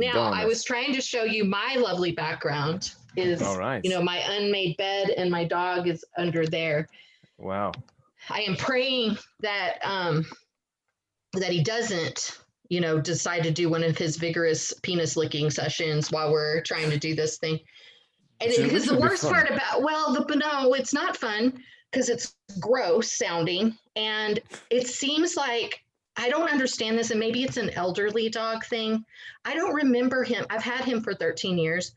Now, I was trying to show you my lovely background is, All right. my unmade bed, and my dog is under there. Wow. I am praying that that he doesn't, decide to do one of his vigorous penis licking sessions while we're trying to do this thing. And because the worst part about, no, it's not fun because it's gross sounding. And it seems like I don't understand this, and maybe it's an elderly dog thing. I don't remember him. I've had him for 13 years.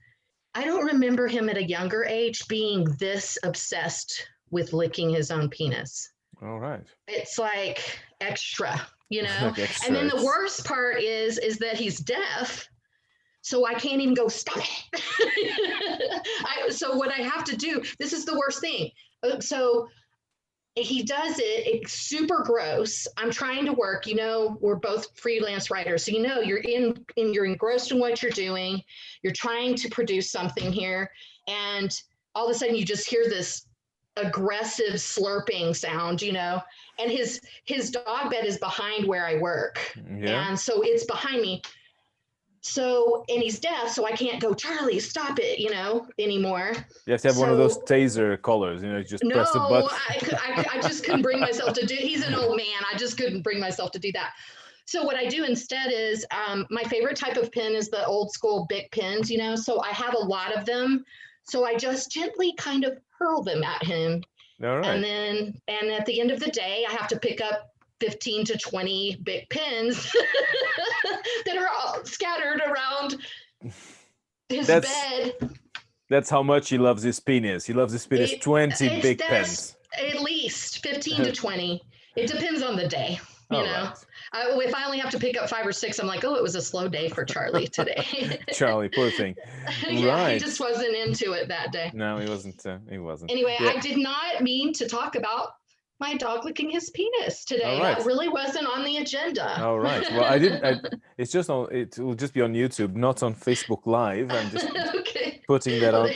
I don't remember him at a younger age being this obsessed with licking his own penis. All right. It's like extra, Like extra, and then the worst part is that he's deaf. So I can't even go, stop it. So what I have to do, this is the worst thing. So he does it. It's super gross. I'm trying to work, we're both freelance writers. So, you're engrossed in what you're doing. You're trying to produce something here. And all of a sudden you just hear this aggressive slurping sound, and his dog bed is behind where I work. Yeah. And so it's behind me. So, and he's deaf, so I can't go, Charlie, stop it, anymore. You have to have one of those taser collars, just press the button. I just couldn't bring myself to do, he's an old man. I just couldn't bring myself to do that. So what I do instead is, my favorite type of pin is the old school big pins, so I have a lot of them. So I just gently kind of hurl them at him. All right. And at the end of the day, I have to pick up 15 to 20 big pins that are all scattered around his bed. That's how much he loves his penis. He loves his penis 20 big pens. At least 15 to 20. It depends on the day, you know. Right. If I only have to pick up 5 or 6, I'm like, oh, it was a slow day for Charlie today. Charlie, poor thing. Yeah, right. He just wasn't into it that day. No, he wasn't. Anyway, yeah. I did not mean to talk about my dog licking his penis today. Right. That really wasn't on the agenda. All right. Well, I didn't. It's just on. It will just be on YouTube, not on Facebook Live. I'm just putting that on.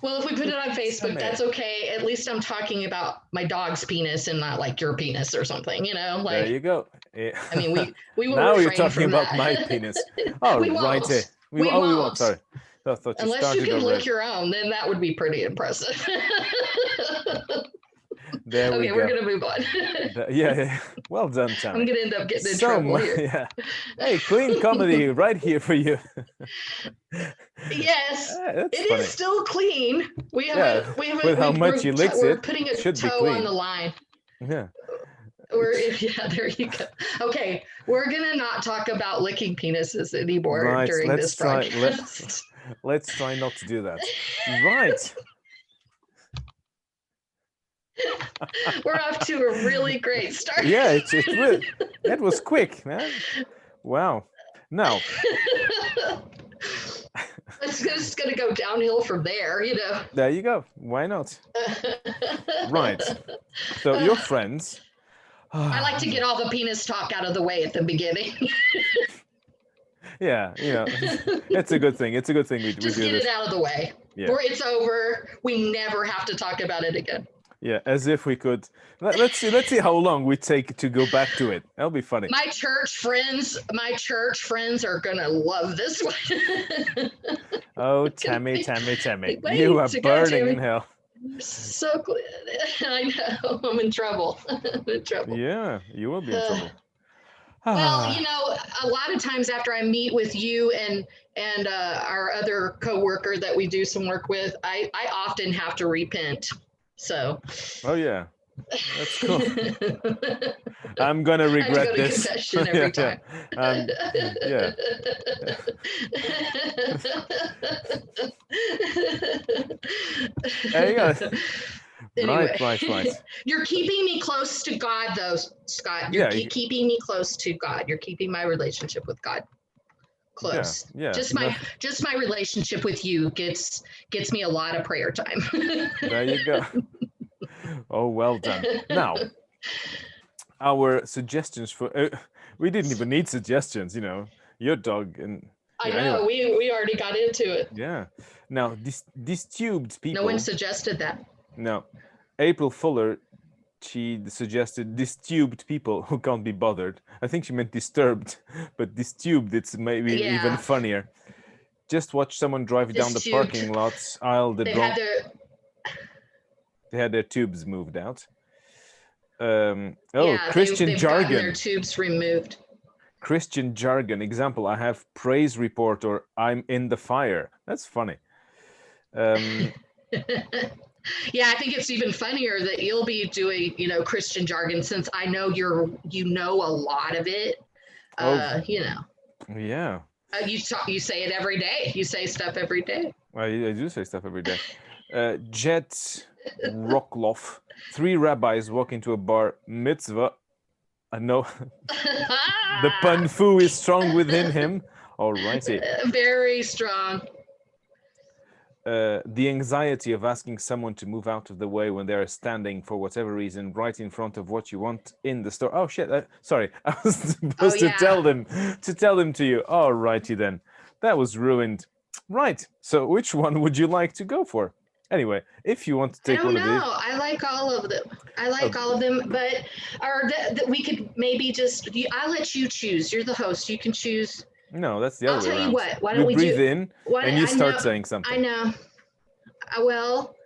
Well, if we put it on Facebook, that's okay. At least I'm talking about my dog's penis and not like your penis or something. Like there you go. Yeah. I mean, we will. Now you're talking about my penis. Oh, we right. We won't. Sorry. Unless you can lick your own, then that would be pretty impressive. There we go. We're gonna move on. Yeah. Well done, Tammy. I'm gonna end up getting in trouble here. Yeah. Hey, clean comedy right here for you. Yes, it funny. Is still clean. We have with how much he licks we're it. Putting a toe on the line. Yeah. There you go. Okay, we're gonna not talk about licking penises anymore during this broadcast. Let's try not to do that. Right. We're off to a really great start. Yeah, that was quick, man. Wow. Now. It's just going to go downhill from there, There you go. Why not? Right. So your friends. I like to get all the penis talk out of the way at the beginning. Yeah, it's a good thing. It's a good thing we do this. Just get it out of the way. Yeah. Or it's over. We never have to talk about it again. Yeah, as if we could. Let's see how long we take to go back to it. That'll be funny. My church friends are gonna love this one. Oh, Tammy, you are burning in hell. So I know I'm in trouble. Yeah, you will be in trouble. Well, a lot of times after I meet with you and our other coworker that we do some work with, I often have to repent. So. Oh yeah, that's cool. I'm gonna regret this. Confession every time. Yeah. There you go. Anyway, right. You're keeping me close to God, though, Scott. You're keeping me close to God. You're keeping my relationship with God close. Yeah. Just my relationship with you gets me a lot of prayer time. There you go. Oh, well done. Now, our suggestions for we didn't even need suggestions. Your dog and. I know. Anyway. We already got into it. Yeah. Now, these tubed people. No one suggested that. No. April Fuller she suggested distubed people who can't be bothered. I think she meant disturbed, but distubed, it's maybe even Yeah. funnier. Just watch someone drive down the Distubed. parking lots aisle the They drunk. had their They had their tubes moved out. yeah, Christian they've gotten their jargon. tubes removed. Christian jargon. Example, I have praise report or I'm in the fire. That's funny. Yeah, I think it's even funnier that you'll be doing, Christian jargon since I know you know a lot of it. Yeah. You say it every day. You say stuff every day. I do say stuff every day. Jet Rockloff. 3 rabbis walk into a bar. Mitzvah. I know the pun fu is strong within him. Alrighty. Very strong. The anxiety of asking someone to move out of the way when they are standing for whatever reason right in front of what you want in the store. Oh shit! Sorry, I was supposed to tell them to you. Alrighty then, that was ruined. Right. So which one would you like to go for? Anyway, if you want to take one of these, I like all of them. All of them, but we could maybe just. I'll let you choose. You're the host. You can choose. No, that's the other way around. I'll tell you what. Why don't we breathe in and you start saying something. I know. Well,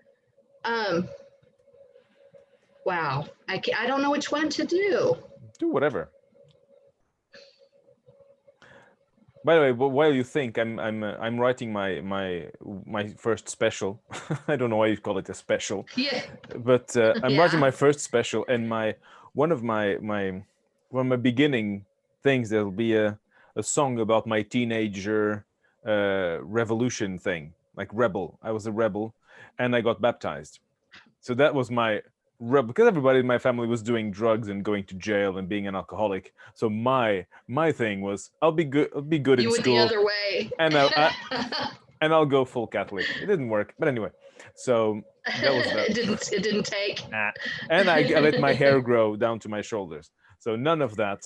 wow. I don't know which one to do. Do whatever. By the way, while you think, I'm writing my first special. I don't know why you call it a special. Yeah. But I'm writing my first special, and one of my beginning things, there'll be a song about my teenager revolution thing, like rebel. I was a rebel, and I got baptized. So that was my because everybody in my family was doing drugs and going to jail and being an alcoholic. So my thing was I'll be good in school. You went the other way. And I'll go full Catholic. It didn't work, but anyway. So that was that. It didn't take. And I let my hair grow down to my shoulders. So none of that.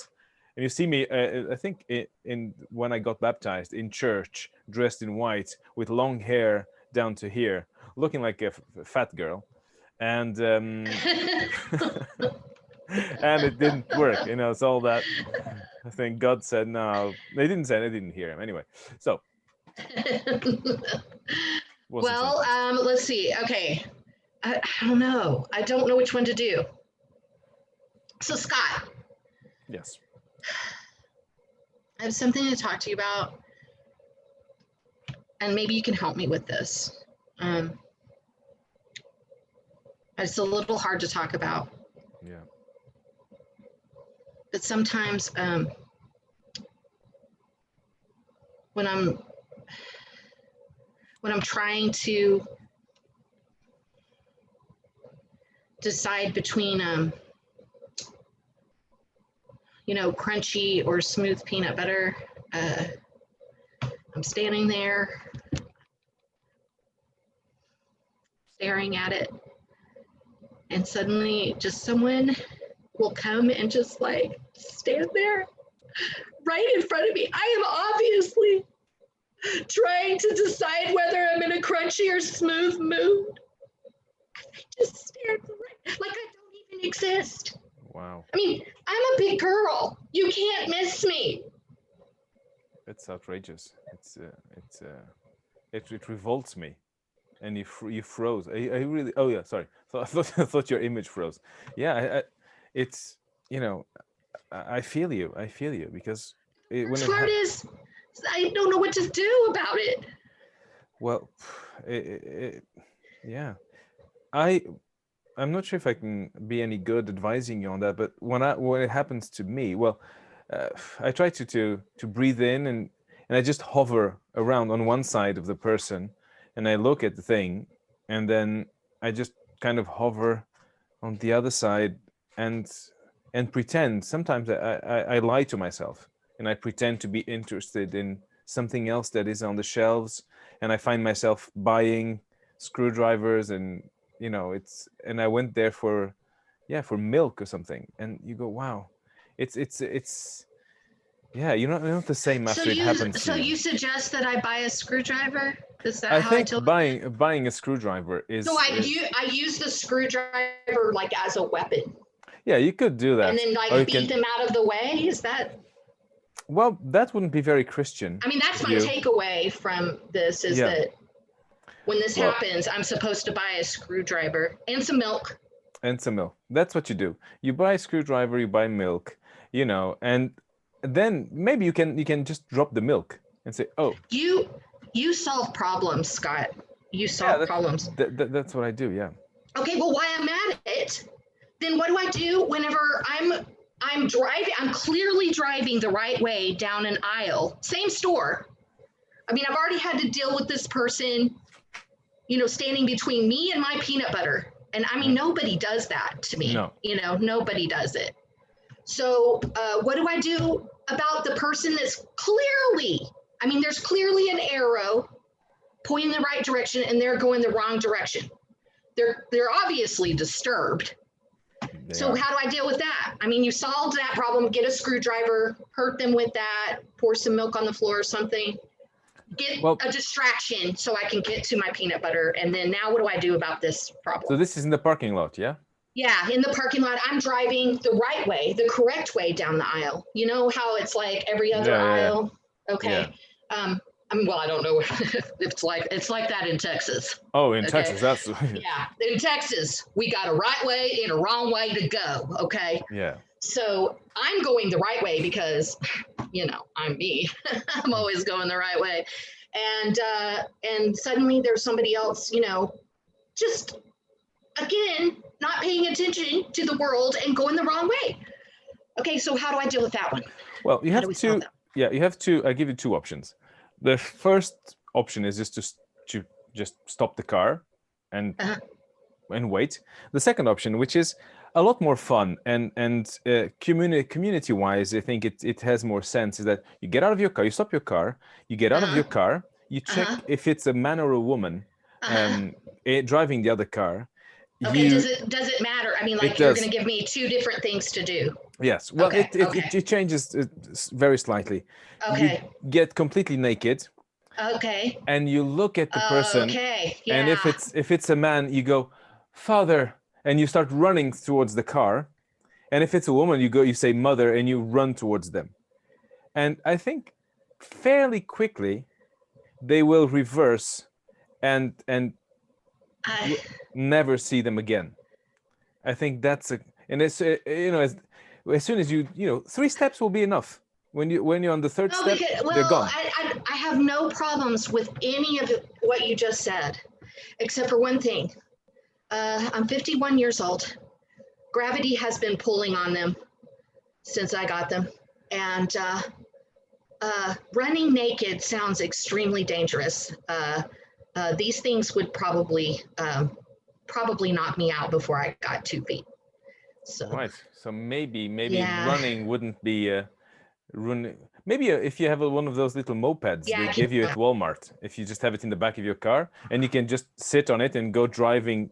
And you see me, I think in when I got baptized in church, dressed in white with long hair down to here, looking like a fat girl. And and it didn't work, it's all that. I think God said no. They didn't say it. I didn't hear him anyway. So well, let's see. Okay, I don't know. I don't know which one to do. So Scott. Yes. I have something to talk to you about, and maybe you can help me with this. It's a little hard to talk about. Yeah. But sometimes when I'm trying to decide between crunchy or smooth peanut butter, I'm standing there staring at it, and suddenly just someone will come and just like stand there right in front of me. I am obviously trying to decide whether I'm in a crunchy or smooth mood. I just stared right, like I don't even exist. Wow. I mean, I'm a big girl. You can't miss me. It's outrageous. It revolts me. And you froze. I really. Oh yeah, sorry. So I thought your image froze. Yeah, it's I feel you. I feel you because the part is I don't know what to do about it. Well, yeah. I'm not sure if I can be any good advising you on that, but when it happens to me, well, I try to breathe in and I just hover around on one side of the person, and I look at the thing, and then I just kind of hover on the other side and pretend. Sometimes I lie to myself and I pretend to be interested in something else that is on the shelves, and I find myself buying screwdrivers and and I went there for milk or something, and you go, wow, it's yeah, you're not the same after it happens to you. So you suggest that I buy a screwdriver? Is that I how I think do it? buying a screwdriver is. So I use the screwdriver like as a weapon, Yeah, you could do and that, then or you like beat can. them out of the way. Is that? Well, that wouldn't be very Christian I mean, that's of my you. takeaway from this is Yeah. that when this Well, happens, I'm supposed to buy a screwdriver and some milk. and some milk. That's what you do. You buy a screwdriver, you buy milk, and then maybe you can just drop the milk and say, "Oh, You you solve problems, Scott. You yeah, solve problems. that's what I do." Yeah. Okay, well, why I'm at it, then what do I do whenever I'm driving? I'm clearly driving the right way down an aisle, same store. I mean, I've already had to deal with this person, standing between me and my peanut butter. And I mean, nobody does that to me. No. Nobody does it. So, what do I do about the person that's clearly, I mean, there's clearly an arrow pointing the right direction and they're going the wrong direction. They're obviously disturbed. So Yeah. how do I deal with that? I mean, you solved that problem, get a screwdriver, hurt them with that, pour some milk on the floor or something, get Well, a distraction so I can get to my peanut butter. And then now what do I do about this problem? so this is in the parking lot, yeah? Yeah, in the parking lot, I'm driving the right way, the correct way down the aisle. You know how it's like every other Yeah, yeah, yeah. aisle? Okay. Yeah. Well, I don't know if it's like that in Texas. Oh, in Okay. Texas, that's Yeah, in Texas, we got a right way and a wrong way to go. Okay. yeah. So I'm going the right way because, I'm me. I'm always going the right way. And suddenly there's somebody else, just again, not paying attention to the world and going the wrong way. Okay, so how do I deal with that one? Well, you How have do we solve to. that? Yeah, you have to. I give you two options. The first option is just to just stop the car and Uh-huh. and wait. The second option, which is a lot more fun and community wise, I think it has more sense. Is that you get out of your car, you stop your car, you get out of Uh-huh. your car, you check Uh-huh. if it's a man or a woman Uh-huh. driving the other car. Okay, does it matter? I mean, like It you're does. going to give me two different things to do. Yes. Well, Okay, it changes very slightly. Okay. You get completely naked Okay. and you look at the person. Okay. Yeah. And if it's a man, you go, "Father," and you start running towards the car. And if it's a woman, you say "mother" and you run towards them. And I think fairly quickly they will reverse and never see them again. I think that's and it's as soon as you 3 steps will be enough. When you're on the third step, they're gone. I have no problems with any of what you just said, except for one thing. I'm 51 years old. Gravity has been pulling on them since I got them, and running naked sounds extremely dangerous. These things would probably knock me out before I got 2 feet. So Right. So maybe Yeah. running wouldn't be running. Maybe if you have one of those little mopeds Yeah, they I give you at Walmart, if you just have it in the back of your car and you can just sit on it and go driving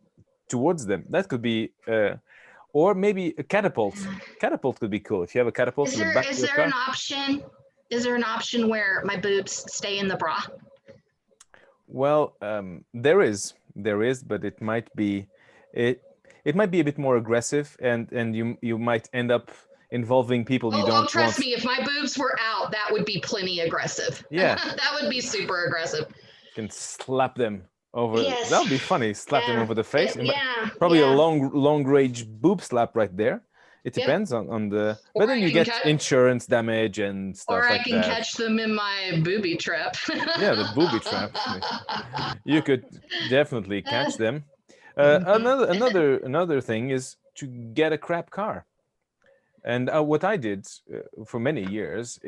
towards them. That could be, or maybe a catapult. Catapult could be cool if you have a catapult in the back of your car. Is there an option where my boobs stay in the bra? Well, there is, but it might be a bit more aggressive, and you might end up involving people you don't Trust want. me, if my boobs were out, that would be plenty aggressive. Yeah. That would be super aggressive. You can slap them over. Yes. That'll be funny. Slap them Yeah. over the face. Yeah. Probably yeah. a long range boob slap right there. It Yep. depends on the. Or But then I you can get cut- insurance damage and stuff Or I like can that. catch them in my booby trap. Yeah, the booby trap. You could definitely catch them. Another thing is to get a crap car. And what I did for many years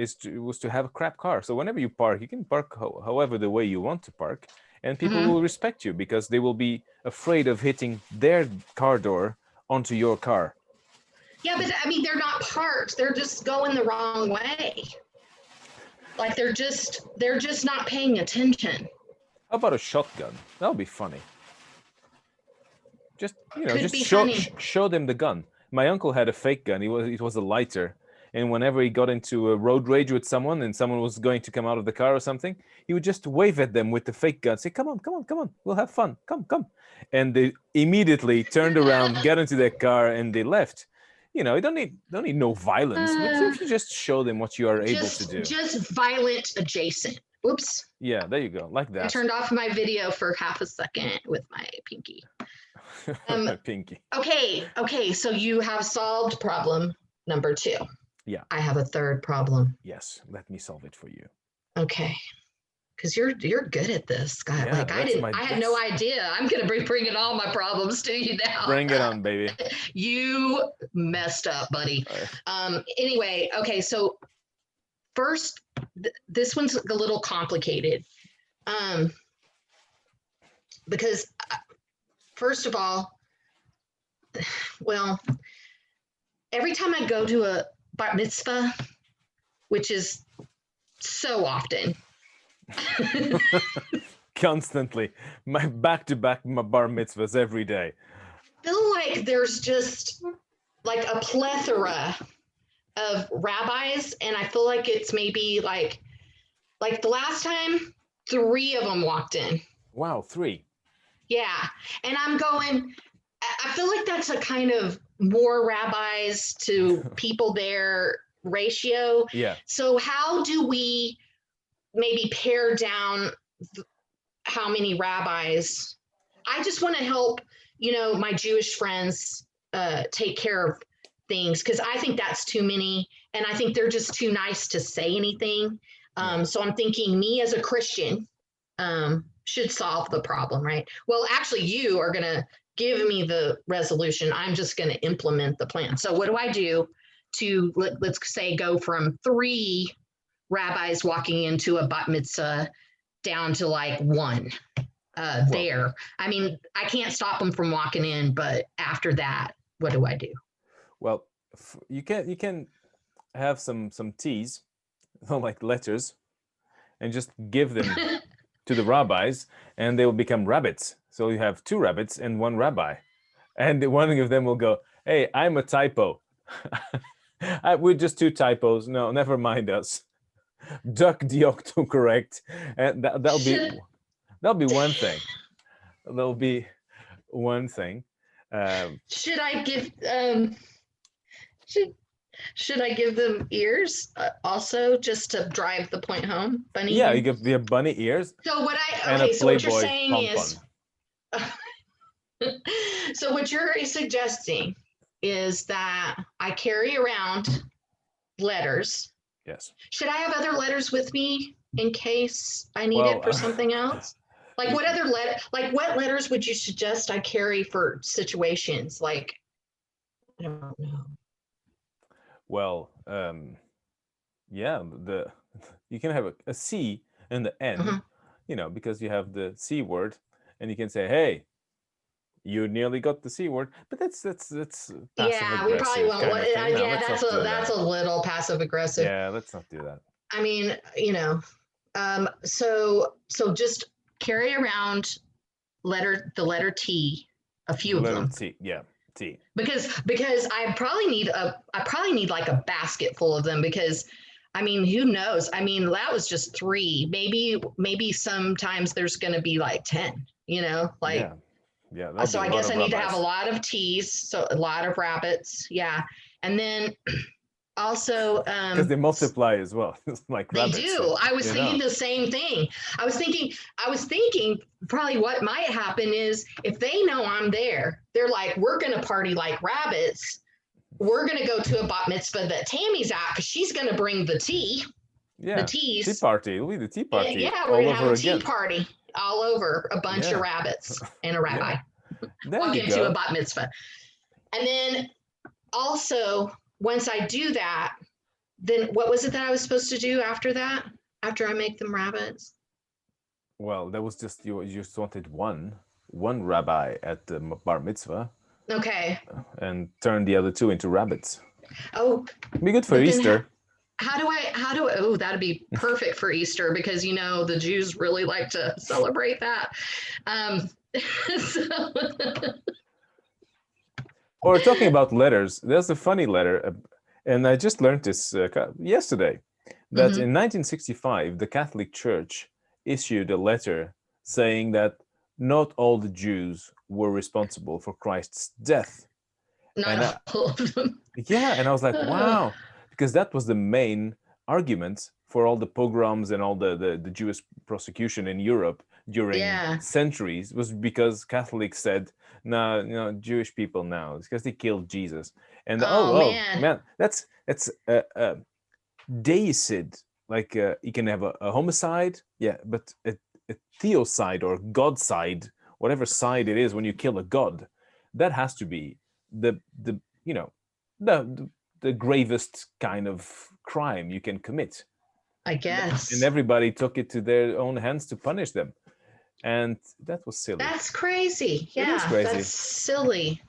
was to have a crap car. So whenever you park, you can park however the way you want to park, and people will respect you because they will be afraid of hitting their car door onto your car. Yeah, but I mean, they're not parked. They're just going the wrong way. Like they're just not paying attention. How about a shotgun? That would be funny. Just Could just be show funny. show them the gun. My uncle had a fake gun. It was a lighter, And whenever he got into a road rage with someone and someone was going to come out of the car or something, he would just wave at them with the fake gun, say, come on, come on, come on, we'll have fun, come. And they immediately turned around, got into their car, and they left. You know, you don't need no violence, but if you just show them what you are able to do. Just violent adjacent. Oops. Yeah, there you go, like that. I turned off my video for half a second with my pinky. My pinky. Okay, so you have solved problem number 2. Yeah. I have a third problem. Yes, let me solve it for you. Okay. Because you're good at this, Scott. Yeah, Like I had no idea. I'm gonna be bringing all my problems to you now. Bring it on, baby. You messed up, buddy. Anyway, okay, so first, this one's a little complicated. Because first of all, well, every time I go to a bar mitzvah, which is so often, constantly, my back-to-back bar mitzvahs every day. I feel like there's just like a plethora of rabbis, and I feel like it's maybe like the last time 3 of them walked in. Wow, 3. Yeah, and I'm going, I feel like that's a kind of more rabbis to people there ratio. Yeah. So how do we maybe pare down how many rabbis? I just want to help, my Jewish friends take care of things, because I think that's too many, and I think they're just too nice to say anything. So I'm thinking me as a Christian should solve the problem, right? Well, actually, you are going to give me the resolution. I'm just going to implement the plan. So what do I do to, let's say, go from 3 rabbis walking into a bat mitzvah down to like 1 there? I mean, I can't stop them from walking in, but after that, what do I do? Well, you can have some T's, like letters, and just give them to the rabbis, and they will become rabbits. So you have 2 rabbits and 1 rabbi, and one of them will go, "Hey, I'm a typo. We're just 2 typos. No, never mind us. Duck the autocorrect," and that'll be one thing. That'll be one thing. Should I give should I give them ears also, just to drive the point home? Bunny. Yeah, you give the bunny ears. So what you're saying is, so what you're suggesting is that I carry around letters. Yes. Should I have other letters with me in case I need it for something else? Like what other what letters would you suggest I carry for situations? Like, I don't know. Well, yeah, you can have a C and the N, because you have the C word, and you can say, "Hey, you nearly got the C word," but that's yeah, we probably won't. That's a little passive aggressive. Yeah, let's not do that. I mean, so just carry around the letter T, a few of them. T, yeah. T. Because I probably need like a basket full of them, because I mean, who knows? I mean, that was just 3. Maybe sometimes there's going to be like 10, like. Yeah. So I guess I need to have a lot of T's, so a lot of rabbits. Yeah. And then also because they multiply as well. Like they rabbits, do. I was thinking the same thing. I was thinking probably what might happen is, if they know I'm there, they're like, we're gonna party like rabbits. We're gonna go to a bat mitzvah that Tammy's at, because she's gonna bring the tea. Yeah. The teas. Tea party. It'll be the tea party. Yeah, we're gonna have a tea party all over, a bunch of rabbits and a rabbi. Walk into a bat mitzvah. And then also, once I do that, then what was it that I was supposed to do after that? After I make them rabbits? Well, that was just you just wanted one rabbi at the bar mitzvah. Okay. And turn the other 2 into rabbits. Oh. Be good for Easter. How do I, that'd be perfect for Easter, because, the Jews really like to celebrate that. Or talking about letters, there's a funny letter, And I just learned this yesterday, that in 1965, the Catholic Church issued a letter saying that not all the Jews were responsible for Christ's death. Not all of them. Yeah, and I was like, wow, because that was the main argument for all the pogroms and all the Jewish prosecution in Europe during centuries, was because Catholics said, no, Jewish people now, it's because they killed Jesus. And man, that's deicide. Like you can have a homicide, yeah, but a theocide or godcide, whatever side it is, when you kill a god, that has to be the the gravest kind of crime you can commit, I guess. And everybody took it to their own hands to punish them, and that was silly. That's crazy. Yeah, it is crazy. That's silly.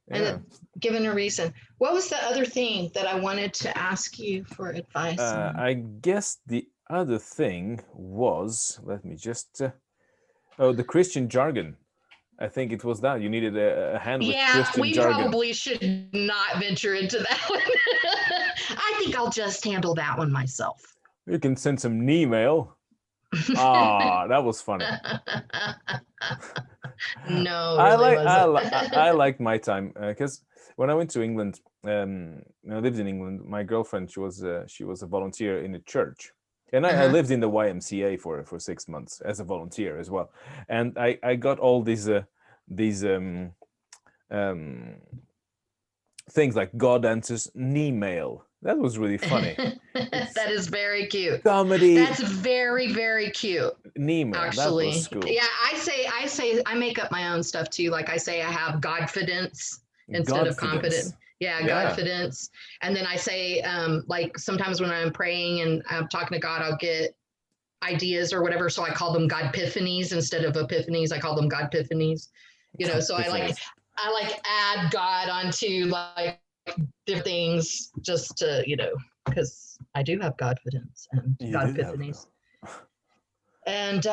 Yeah. And given a reason. What was the other thing that I wanted to ask you for advice on? I guess the other thing was, let me just the Christian jargon. I think it was that you needed a hand with Christian jargon. Yeah, we probably should not venture into that one. I think I'll just handle that one myself. You can send some email. That was funny. No, I liked my time because when I went to England, I lived in England. My girlfriend, she was a volunteer in a church, and I lived in the YMCA for 6 months as a volunteer as well. And I got all these things like God answers email. That was really funny. That is very cute. Comedy. That's very, very cute. Nemo. Actually, that was cool. Yeah, I say I make up my own stuff too. Like I say, I have Godfidence instead of confident. Yeah, Godfidence. And then I say, like sometimes when I'm praying and I'm talking to God, I'll get ideas or whatever. So I call them God-piphanies instead of epiphanies. I call them God-piphanies. So I like add God onto like different things just to, because I do have Godfidence and God-piphanies. And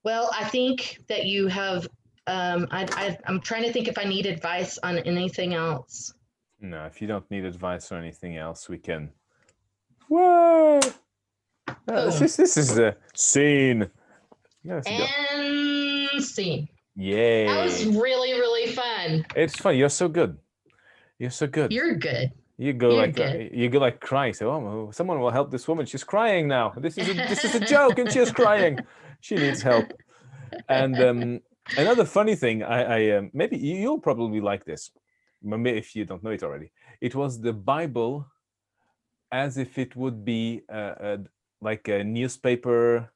well, I think that you have, I'm trying to think if I need advice on anything else. No, if you don't need advice or anything else, we can. Whoa! This is the scene. And scene. Yay! That was really, really fun. It's fun. You're so good. You're so good. You're good. You go like crying. So, oh, someone will help this woman. She's crying now. This is a joke, and she's crying. She needs help. And another funny thing, I maybe you'll probably like this, maybe if you don't know it already. It was the Bible, as if it would be like a newspaper,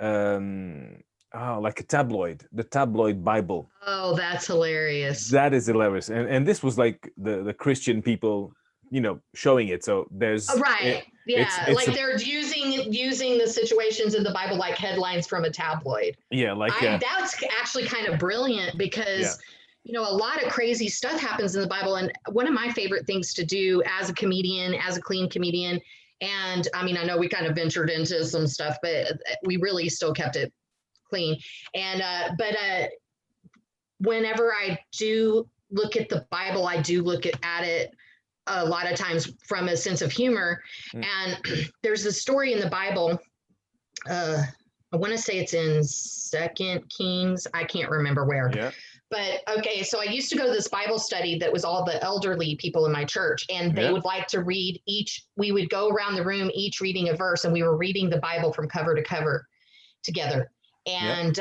like a tabloid, the tabloid Bible. Oh, that's hilarious. That is hilarious. And this was like the Christian people, showing it. So there's right. It's they're using the situations in the Bible like headlines from a tabloid. Yeah, that's actually kind of brilliant because a lot of crazy stuff happens in the Bible. And one of my favorite things to do as a comedian, as a clean comedian, and I mean, I know we kind of ventured into some stuff, but we really still kept it clean. And but whenever I do look at the Bible, I do look at it a lot of times from a sense of humor. And there's a story in the Bible. I want to say it's in 2 Kings. I can't remember where. Yeah. But okay, so I used to go to this Bible study that was all the elderly people in my church, and they would like to read we would go around the room, each reading a verse, and we were reading the Bible from cover to cover together. And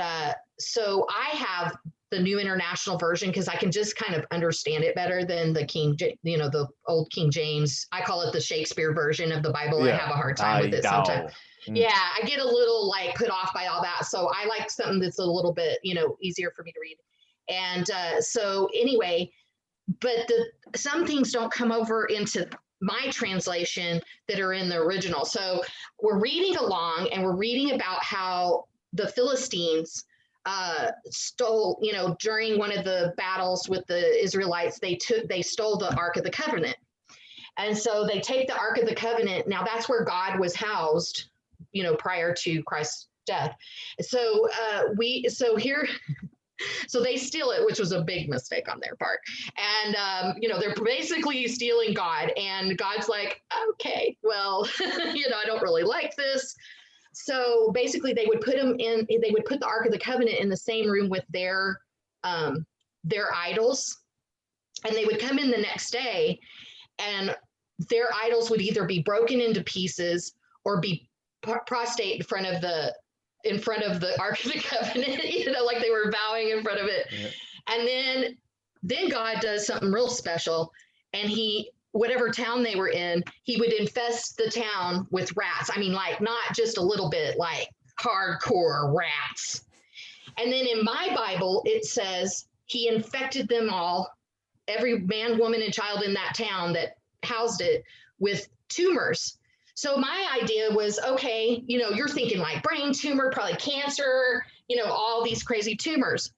so I have the New International Version because I can just kind of understand it better than the the old King James. I call it the Shakespeare version of the Bible. I have a hard time with it sometimes. Yeah, I get a little put off by all that. So I like something that's a little bit, easier for me to read. And so anyway, but some things don't come over into my translation that are in the original. So we're reading along and we're reading about how the Philistines stole, during one of the battles with the Israelites, they stole the Ark of the Covenant. And so they take the Ark of the Covenant. Now that's where God was housed, prior to Christ's death. So here So they steal it, which was a big mistake on their part. And, they're basically stealing God. And God's like, okay, well, I don't really like this. So basically they would put the Ark of the Covenant in the same room with their idols. And they would come in the next day and their idols would either be broken into pieces or be prostrate in front of the Ark of the Covenant, like they were bowing in front of it. Yeah. And then God does something real special, and whatever town they were in, he would infest the town with rats. I mean, like not just a little bit, like hardcore rats. And then in my Bible, it says he infected them all, every man, woman, and child in that town that housed it, with tumors. So my idea was, okay, you're thinking like brain tumor, probably cancer, all these crazy tumors.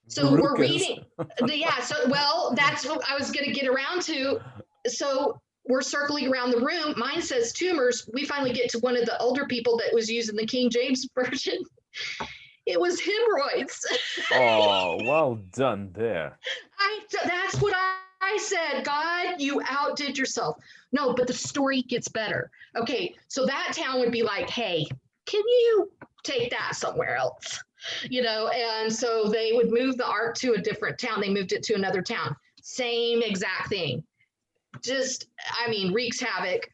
So we're reading. That's what I was going to get around to. So we're circling around the room. Mine says tumors. We finally get to one of the older people that was using the King James Version. It was hemorrhoids. Oh, well done there. That's what I said. God, you outdid yourself. No, but the story gets better. Okay, so that town would be like, hey, can you take that somewhere else? And so they would move the Ark to a different town. They moved it to another town. Same exact thing. Just, wreaks havoc.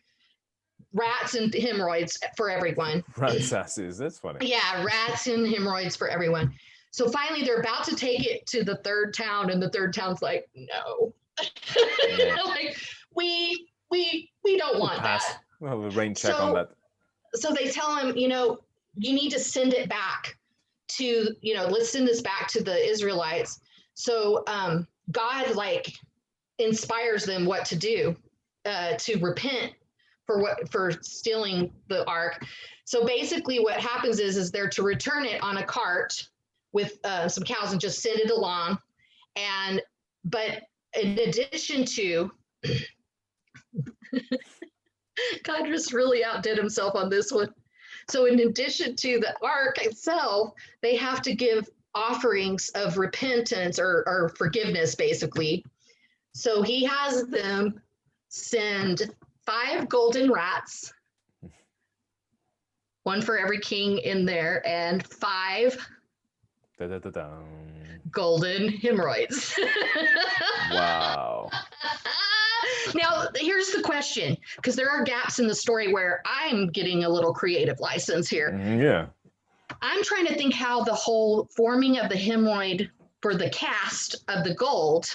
Rats and hemorrhoids for everyone. Rats asses, that's funny. Yeah, rats and hemorrhoids for everyone. So finally they're about to take it to the third town, and the third town's like, no. Like, we don't want that. Well, the rain check on that. So they tell him, you need to send it back to, let's send this back to the Israelites. So God inspires them what to do, to repent for stealing the Ark. So basically what happens is they're to return it on a cart with some cows and just send it along. But in addition to, God just really outdid himself on this one. So in addition to the Ark itself, they have to give offerings of repentance or forgiveness, basically. So he has them send 5 golden rats, one for every king in there, and 5 golden hemorrhoids. Wow. Now, here's the question, because there are gaps in the story where I'm getting a little creative license here. Yeah. I'm trying to think how the whole forming of the hemorrhoid for the cast of the gold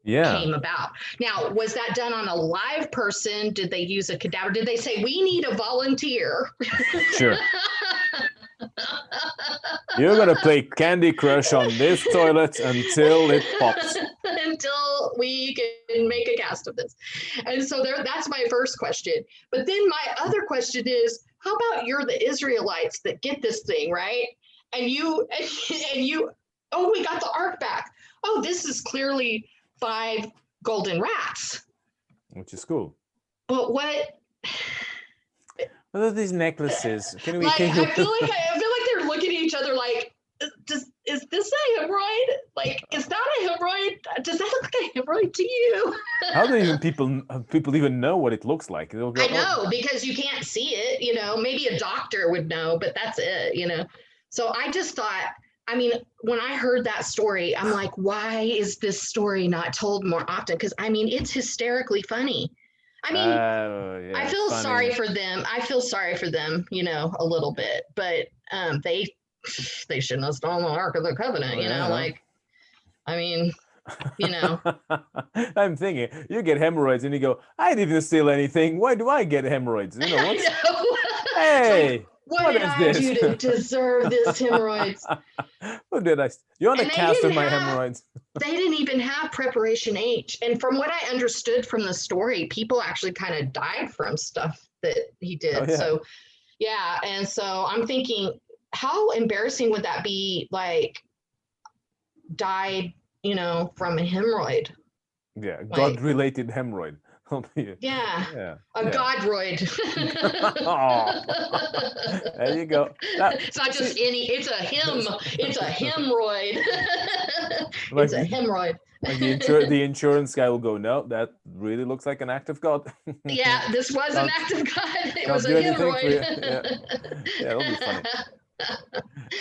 came about. Now, was that done on a live person? Did they use a cadaver? Did they say, we need a volunteer? Sure. You're going to play Candy Crush on this toilet until it pops. Until we can make a cast of this. And so that's my first question. But then my other question is, how about you're the Israelites that get this thing, right? And you, oh, we got the Ark back. Oh, this is clearly 5 golden rats. Which is cool. But what are these necklaces? I feel like they're looking at each other like, is this a hemorrhoid? Like, is that a hemorrhoid? Does that look like a hemorrhoid to you? How do people even know what it looks like? They'll go, I know, because you can't see it, maybe a doctor would know, but that's it, So I just thought, when I heard that story, I'm like, why is this story not told more often? Because it's hysterically funny. I feel sorry for them. I feel sorry for them, a little bit, but they shouldn't have stolen the Ark of the Covenant, I'm thinking, you get hemorrhoids and you go, I didn't steal anything. Why do I get hemorrhoids? Hey, what did I do to deserve this hemorrhoids? Who did I? You're on the cast of my hemorrhoids. They didn't even have Preparation H. And from what I understood from the story, people actually kind of died from stuff that he did. Oh, yeah. So, yeah. And so I'm thinking, how embarrassing would that be? Like, died, from a hemorrhoid. Yeah, God-related hemorrhoid. Yeah. Yeah. A Yeah. godroid. There you go. It's not just any, it's a him. It's a hemorrhoid. like It's a hemorrhoid. like the insurance guy will go, no, that really looks like an act of God. Yeah, this was an Can't act of God. It can't was a do anything for hemorrhoid. you. Yeah. Yeah, that'll be funny.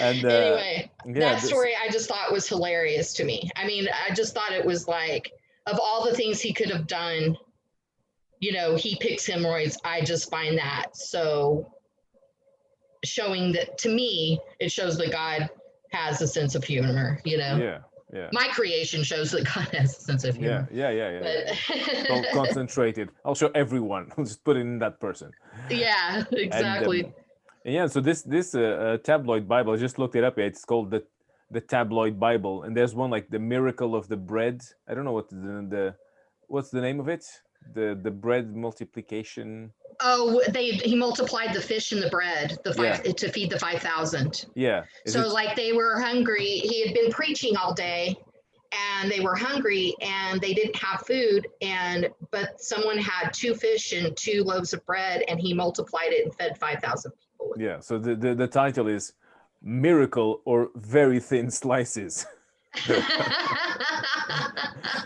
And Anyway, yeah, that this story I just thought was hilarious to me. I mean, I just thought it was like, of all the things he could have done, he picks hemorrhoids. I just find that so showing that, to me, it shows that God has a sense of humor. yeah, yeah. My creation shows that God has a sense of Yeah, humor. So concentrated. I'll show everyone. I'll just put it in that person. Yeah, And exactly. yeah, so this tabloid Bible, I just looked it up. It's called the tabloid Bible, and there's one like the miracle of the bread. I don't know what what's the name of it. The bread multiplication. Oh, he multiplied the fish and the bread, Yeah, to feed the 5,000. yeah. Is So it? like they were hungry. He had been preaching all day, and they were hungry, and they didn't have food, but someone had 2 fish and 2 loaves of bread, and he multiplied it and fed 5,000 people. Yeah. So the title is Miracle or Very Thin Slices.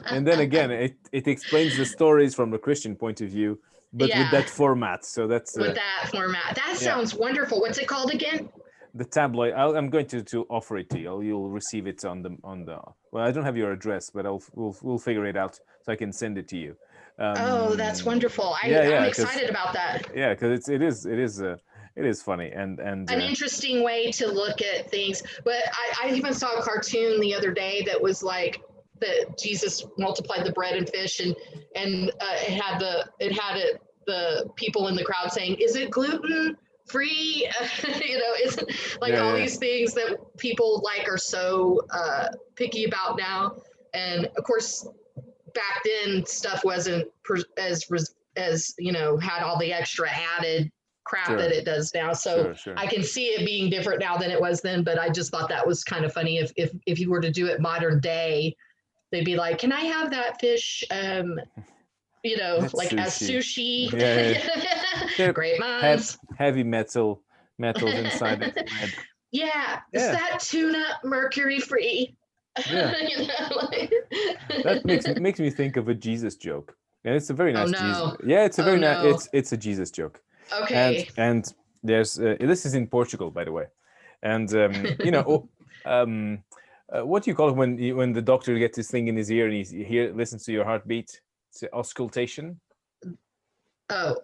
And then again, it explains the stories from a Christian point of view, but with Yeah, that format. So that's with that format. That yeah. sounds wonderful. What's it called again? The tabloid. I'm going to offer it to you. You'll receive it on the. Well, I don't have your address, but we'll figure it out so I can send it to you. Oh, that's wonderful. Yeah, I'm yeah, excited about that. Yeah, because it is funny and An interesting way to look at things. But I even saw a cartoon the other day that was like that Jesus multiplied the bread and fish, and it had the people in the crowd saying, "Is it gluten free?" It's like yeah, all yeah, these things that people like are so picky about now. And of course, back then stuff wasn't as had all the extra added crap sure, that it does now. So sure. I can see it being different now than it was then. But I just thought that was kind of funny. If you were to do it modern day, they'd be like, "Can I have that fish?" That's like sushi. as sushi. Yeah, Great minds. heavy metals inside the bread. Yeah. Is Yeah, that tuna mercury free? yeah. That makes me think of a Jesus joke, and it's a very Oh nice Jesus. no. Yeah, it's a Oh very nice. no. It's a Jesus joke, Okay. and there's this is in Portugal, by the way, and what do you call it when the doctor gets this thing in his ear and he listens to your heartbeat? It's auscultation. Oh,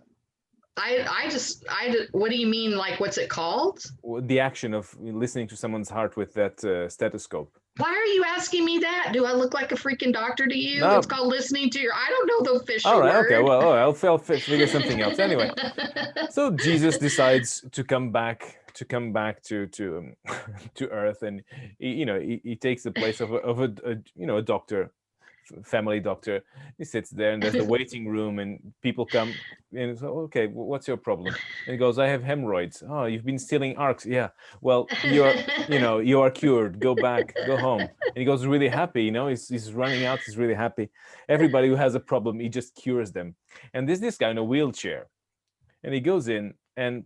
what do you mean? Like, what's it called? The action of listening to someone's heart with that stethoscope. Why are you asking me that? Do I look like a freaking doctor to you? No. It's called listening to your, I don't know the official All right. word. Okay. Well, I'll figure something else. Anyway, so Jesus decides to come back to to Earth, and he takes the place of a doctor, family doctor. He sits there, and there's the waiting room, and people come, and so, okay, what's your problem? And he goes, I have hemorrhoids. Oh, you've been stealing arcs. Yeah. Well, you are cured. Go back, go home. And he goes really happy. He's running out. He's really happy. Everybody who has a problem, he just cures them. And there's this guy in a wheelchair, and he goes in, and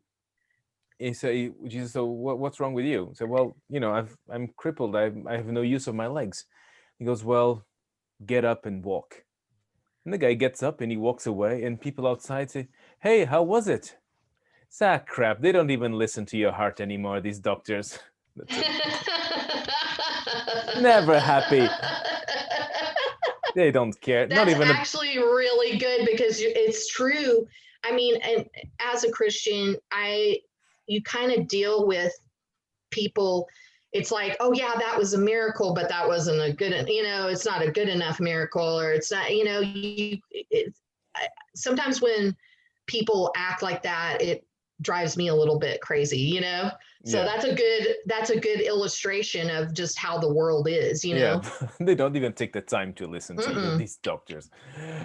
he say, Jesus, so what's wrong with you? He said, well, I'm crippled. I have no use of my legs. He goes, well, get up and walk. And the guy gets up and he walks away, and people outside say, hey, how was it? Crap, they don't even listen to your heart anymore, these doctors. Never happy. They don't care. That's Not even actually really good, because it's true. I mean, and as a Christian, you kind of deal with people. It's like, oh yeah, that was a miracle, but that wasn't a good, it's not a good enough miracle, or it's not, sometimes when people act like that, it drives me a little bit crazy. So Yeah. that's a good illustration of just how the world is. Yeah, they don't even take the time to listen to these doctors.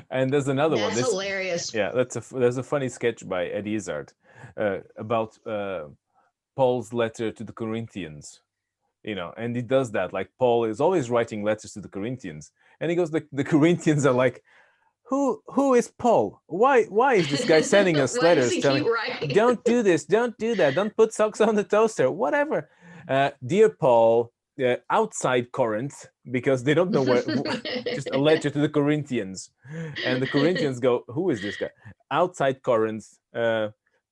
And there's another one. That's hilarious. Yeah, there's a funny sketch by Eddie Izzard about Paul's letter to the Corinthians. And he does that. Like, Paul is always writing letters to the Corinthians, and he goes, the Corinthians are like, who is Paul? Why is this guy sending us Why does letters he telling, keep writing? don't do this, don't do that, don't put socks on the toaster, whatever. Dear Paul, outside Corinth, because they don't know where, just a letter to the Corinthians. And the Corinthians go, who is this guy? Outside Corinth,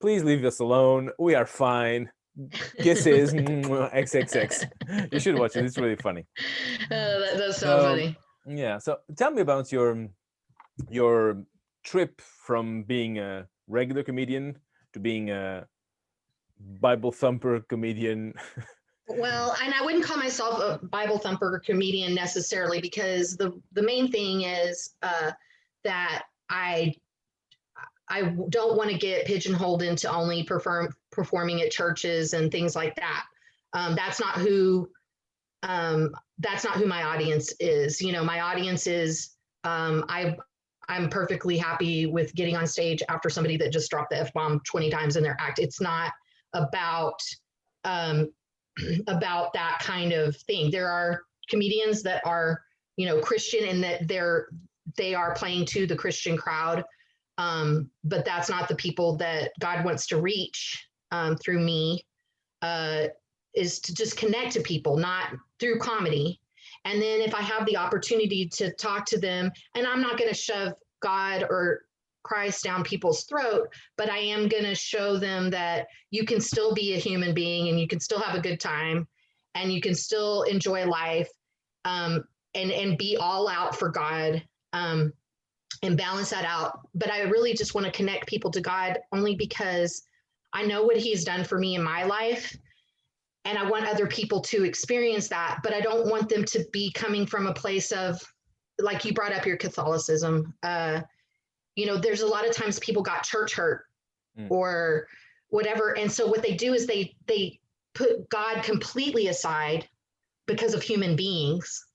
please leave us alone. We are fine. Kisses, XXX. You should watch it. It's really funny. That does sound funny. Yeah. So tell me about your trip from being a regular comedian to being a Bible thumper comedian. Well, and I wouldn't call myself a Bible thumper comedian necessarily, because the main thing is that I don't want to get pigeonholed into only performing at churches and things like that. That's not who my audience is. You know, my audience is I'm perfectly happy with getting on stage after somebody that just dropped the F-bomb 20 times in their act. It's not about that kind of thing. There are comedians that are, you know, Christian, and that they are playing to the Christian crowd. But that's not the people that God wants to reach through me, is to just connect to people, not through comedy. And then if I have the opportunity to talk to them, and I'm not going to shove God or Christ down people's throat, but I am going to show them that you can still be a human being, and you can still have a good time, and you can still enjoy life, and be all out for God, and balance that out. But I really just want to connect people to God, only because I know what He's done for me in my life, and I want other people to experience that. But I don't want them to be coming from a place of, like you brought up your Catholicism. You know, there's a lot of times people got church hurt or whatever. And so what they do is they put God completely aside because of human beings.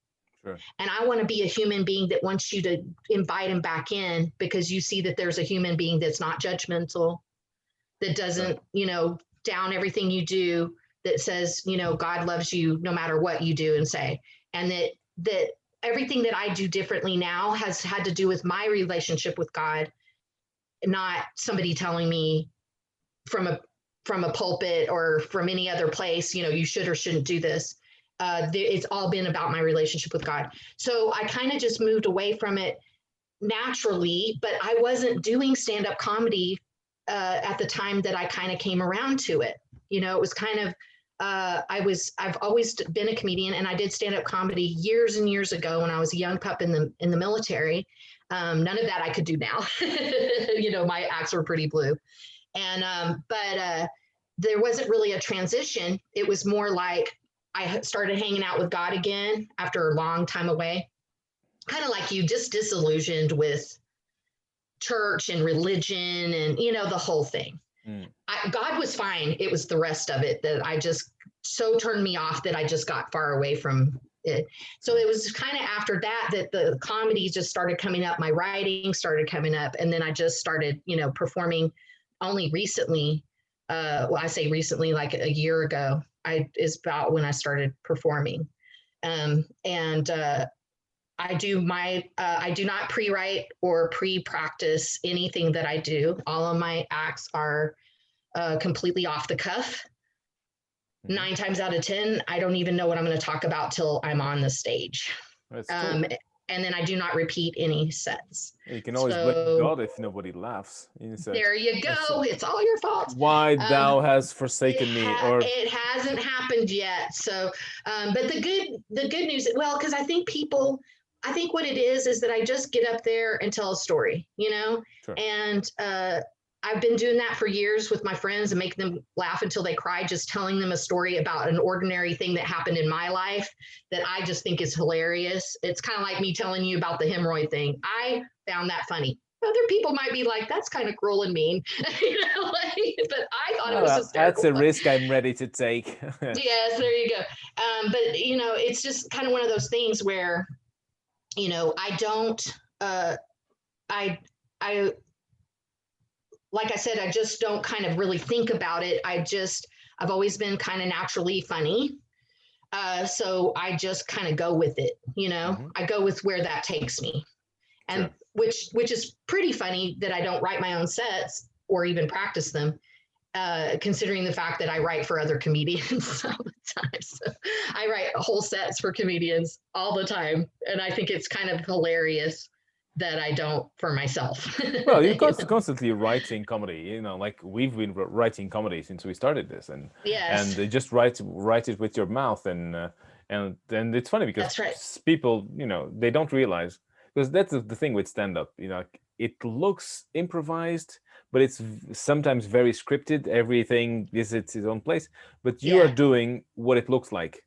Sure. And I want to be a human being that wants you to invite him back in, because you see that there's a human being that's not judgmental, that doesn't, you know, down everything you do, that says, you know, God loves you no matter what you do and say. And that everything that I do differently now has had to do with my relationship with God, not somebody telling me from a pulpit or from any other place, you know, you should or shouldn't do this. It's all been about my relationship with God. So I kind of just moved away from it naturally, but I wasn't doing stand-up comedy at the time that I kind of came around to it. You know, it was kind of, I've always been a comedian, and I did stand-up comedy years and years ago when I was a young pup in the military. None of that I could do now. You know, my acts were pretty blue. And, but there wasn't really a transition. It was more like I started hanging out with God again after a long time away, kind of like you, just disillusioned with church and religion and, you know, the whole thing. God was fine. It was the rest of it that I just so turned me off that I just got far away from it. So it was kind of after that the comedy just started coming up. My writing started coming up. And then I just started, you know, performing only recently. Well, I say recently, like a year ago, is about when I started performing. I do not pre-write or pre-practice anything that I do. All of my acts are completely off the cuff. 9 times out of 10, I don't even know what I'm going to talk about till I'm on the stage. That's cool. And then I do not repeat any sets. You can always blame God if nobody laughs. There you go. It's all your fault. Why thou hast forsaken me, or it hasn't happened yet. So, but the good news, well, because I think what it is that I just get up there and tell a story, you know, sure. And I've been doing that for years with my friends and make them laugh until they cry, just telling them a story about an ordinary thing that happened in my life that I just think is hilarious. It's kind of like me telling you about the hemorrhoid thing. I found that funny. Other people might be like, that's kind of cruel and mean, you know, but I thought it was hysterical. That's a risk I'm ready to take. Yes, there you go. But, you know, it's just kind of one of those things where, you know, I don't, like I said, I just don't kind of really think about it. I've always been kind of naturally funny. So I just kind of go with it, you know, I go with where that takes me. And, which is pretty funny that I don't write my own sets or even practice them, considering the fact that I write for other comedians all the time. So I write whole sets for comedians all the time, and I think it's kind of hilarious that I don't for myself. Well, you're constantly writing comedy. Like we've been writing comedy since we started this, and Yes, just write it with your mouth, and it's funny because that's right. people, they don't realize, because that's the thing with stand-up. It looks improvised, but it's sometimes very scripted. Everything is its own place, but you are Yeah, doing what it looks like,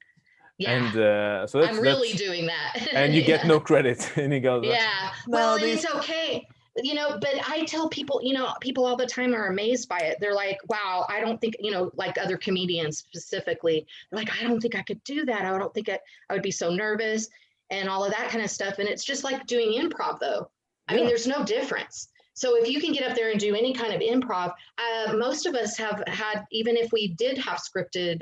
yeah. and so I'm really that's doing that. and you get Yeah. no credit, and you go, Yeah. Well, no, and these. it's okay. But I tell people, people all the time are amazed by it. They're like, wow, I don't think, like other comedians specifically, they're like, I don't think I could do that. I don't think I would be so nervous and all of that kind of stuff. And it's just like doing improv, though. I mean, Yeah, there's no difference. So if you can get up there and do any kind of improv, most of us have had, even if we did have scripted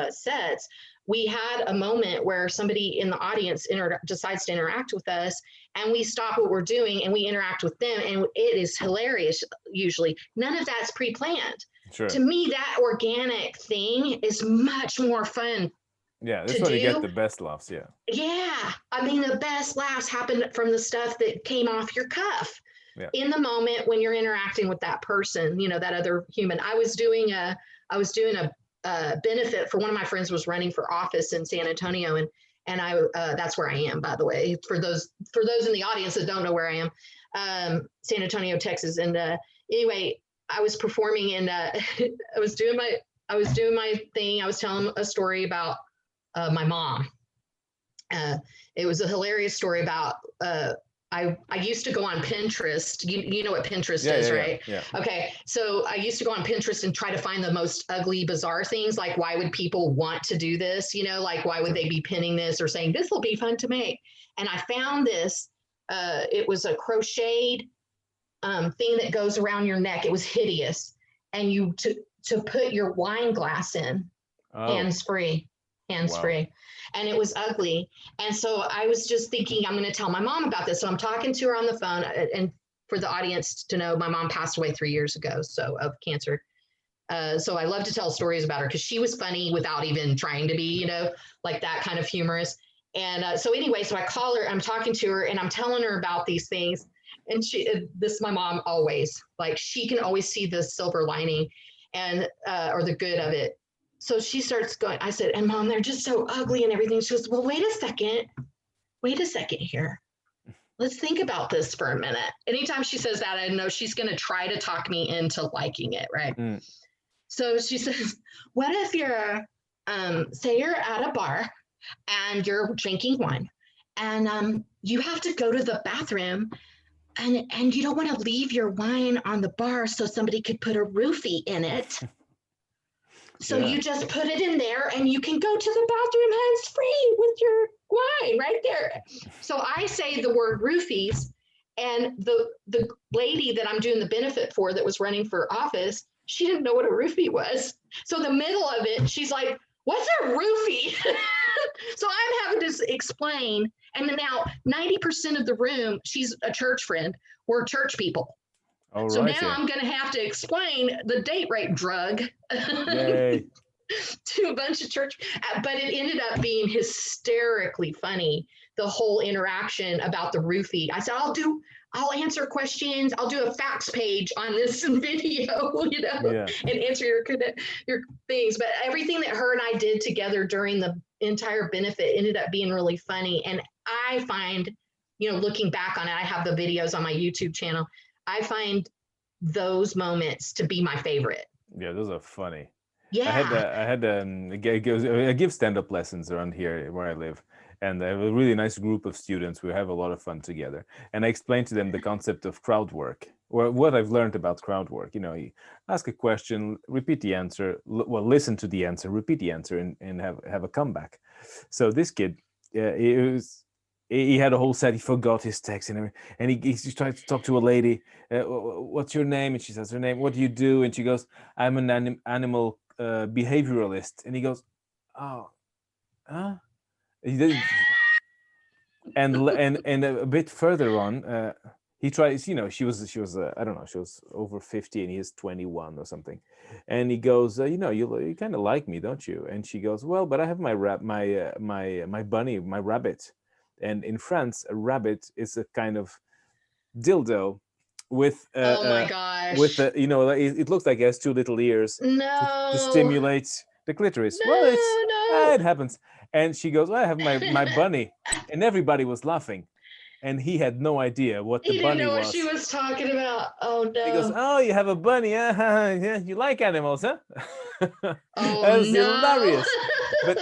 sets, we had a moment where somebody in the audience decides to interact with us, and we stop what we're doing and we interact with them, and it is hilarious. Usually none of that's pre-planned. To sure. me, that organic thing is much more fun Yeah, to that's when you get do. the best laughs. Yeah. Yeah, I mean, the best laughs happen from the stuff that came off your cuff Yeah. in the moment when you're interacting with that person, that other human. I was doing a benefit for one of my friends was running for office in San Antonio, and I that's where I am, by the way, for those in the audience that don't know where I am, San Antonio, Texas. And anyway, I was performing, and I was doing my thing. I was telling a story about my mom. It was a hilarious story about I used to go on Pinterest. You know what Pinterest Yeah, is, yeah, yeah, right? yeah. Okay. So I used to go on Pinterest and try to find the most ugly, bizarre things. Like, why would people want to do this? Like, why would they be pinning this or saying this will be fun to make? And I found this. It was a crocheted thing that goes around your neck. It was hideous. And you to put your wine glass in, Oh, hands free, hands wow. free. And it was ugly. And so I was just thinking, I'm going to tell my mom about this. So I'm talking to her on the phone. And for the audience to know, my mom passed away 3 years ago, so of cancer. So I love to tell stories about her because she was funny without even trying to be, like that kind of humorous. And so anyway, so I call her, I'm talking to her, and I'm telling her about these things. And this is my mom always, like, she can always see the silver lining and or the good of it. So she starts going, I said, and Mom, they're just so ugly and everything. She goes, well, wait a second here. Let's think about this for a minute. Anytime she says that, I know she's going to try to talk me into liking it, right? Mm. So she says, what if you're, say you're at a bar and you're drinking wine, and you have to go to the bathroom, and you don't want to leave your wine on the bar so somebody could put a roofie in it. So Yeah. you just put it in there and you can go to the bathroom hands free with your wine right there. So I say the word roofies, and the lady that I'm doing the benefit for that was running for office, she didn't know what a roofie was. So the middle of it, she's like, what's a roofie? So I'm having to explain. And then now 90% of the room, she's a church friend. We're church people. All So right. now Yeah. I'm going to have to explain the date rape drug Yay. to a bunch of church, but it ended up being hysterically funny. The whole interaction about the roofie. I said, I'll answer questions. I'll do a facts page on this video, Yeah. and answer your things. But everything that her and I did together during the entire benefit ended up being really funny. And I find, looking back on it, I have the videos on my YouTube channel. I find those moments to be my favorite. Yeah, those are funny. Yeah. I give stand-up lessons around here where I live, and I have a really nice group of students. We have a lot of fun together, and I explain to them the concept of crowd work, or what I've learned about crowd work. You ask a question, repeat the answer, listen to the answer, repeat the answer, and have a comeback. So this kid, he had a whole set. He forgot his text and he tried to talk to a lady. What's your name? And she says her name. What do you do? And she goes, I'm an animal behavioralist. And he goes, oh, huh? He didn't. And a bit further on, he tries, she was I don't know, she was over 50 and he is 21 or something, and he goes, you kind of like me, don't you? And she goes, well, but I have my bunny, my rabbit. And in France, a rabbit is a kind of dildo with Oh my gosh. it looks like it has two little ears to No. stimulate the clitoris. Well, No, no. it happens. And she goes, well, I have my bunny, and everybody was laughing, and he had no idea what the He didn't bunny know what she was. was talking about. Oh He goes, no. oh, you have a bunny, yeah, you like animals, huh? Oh That was no. hilarious, but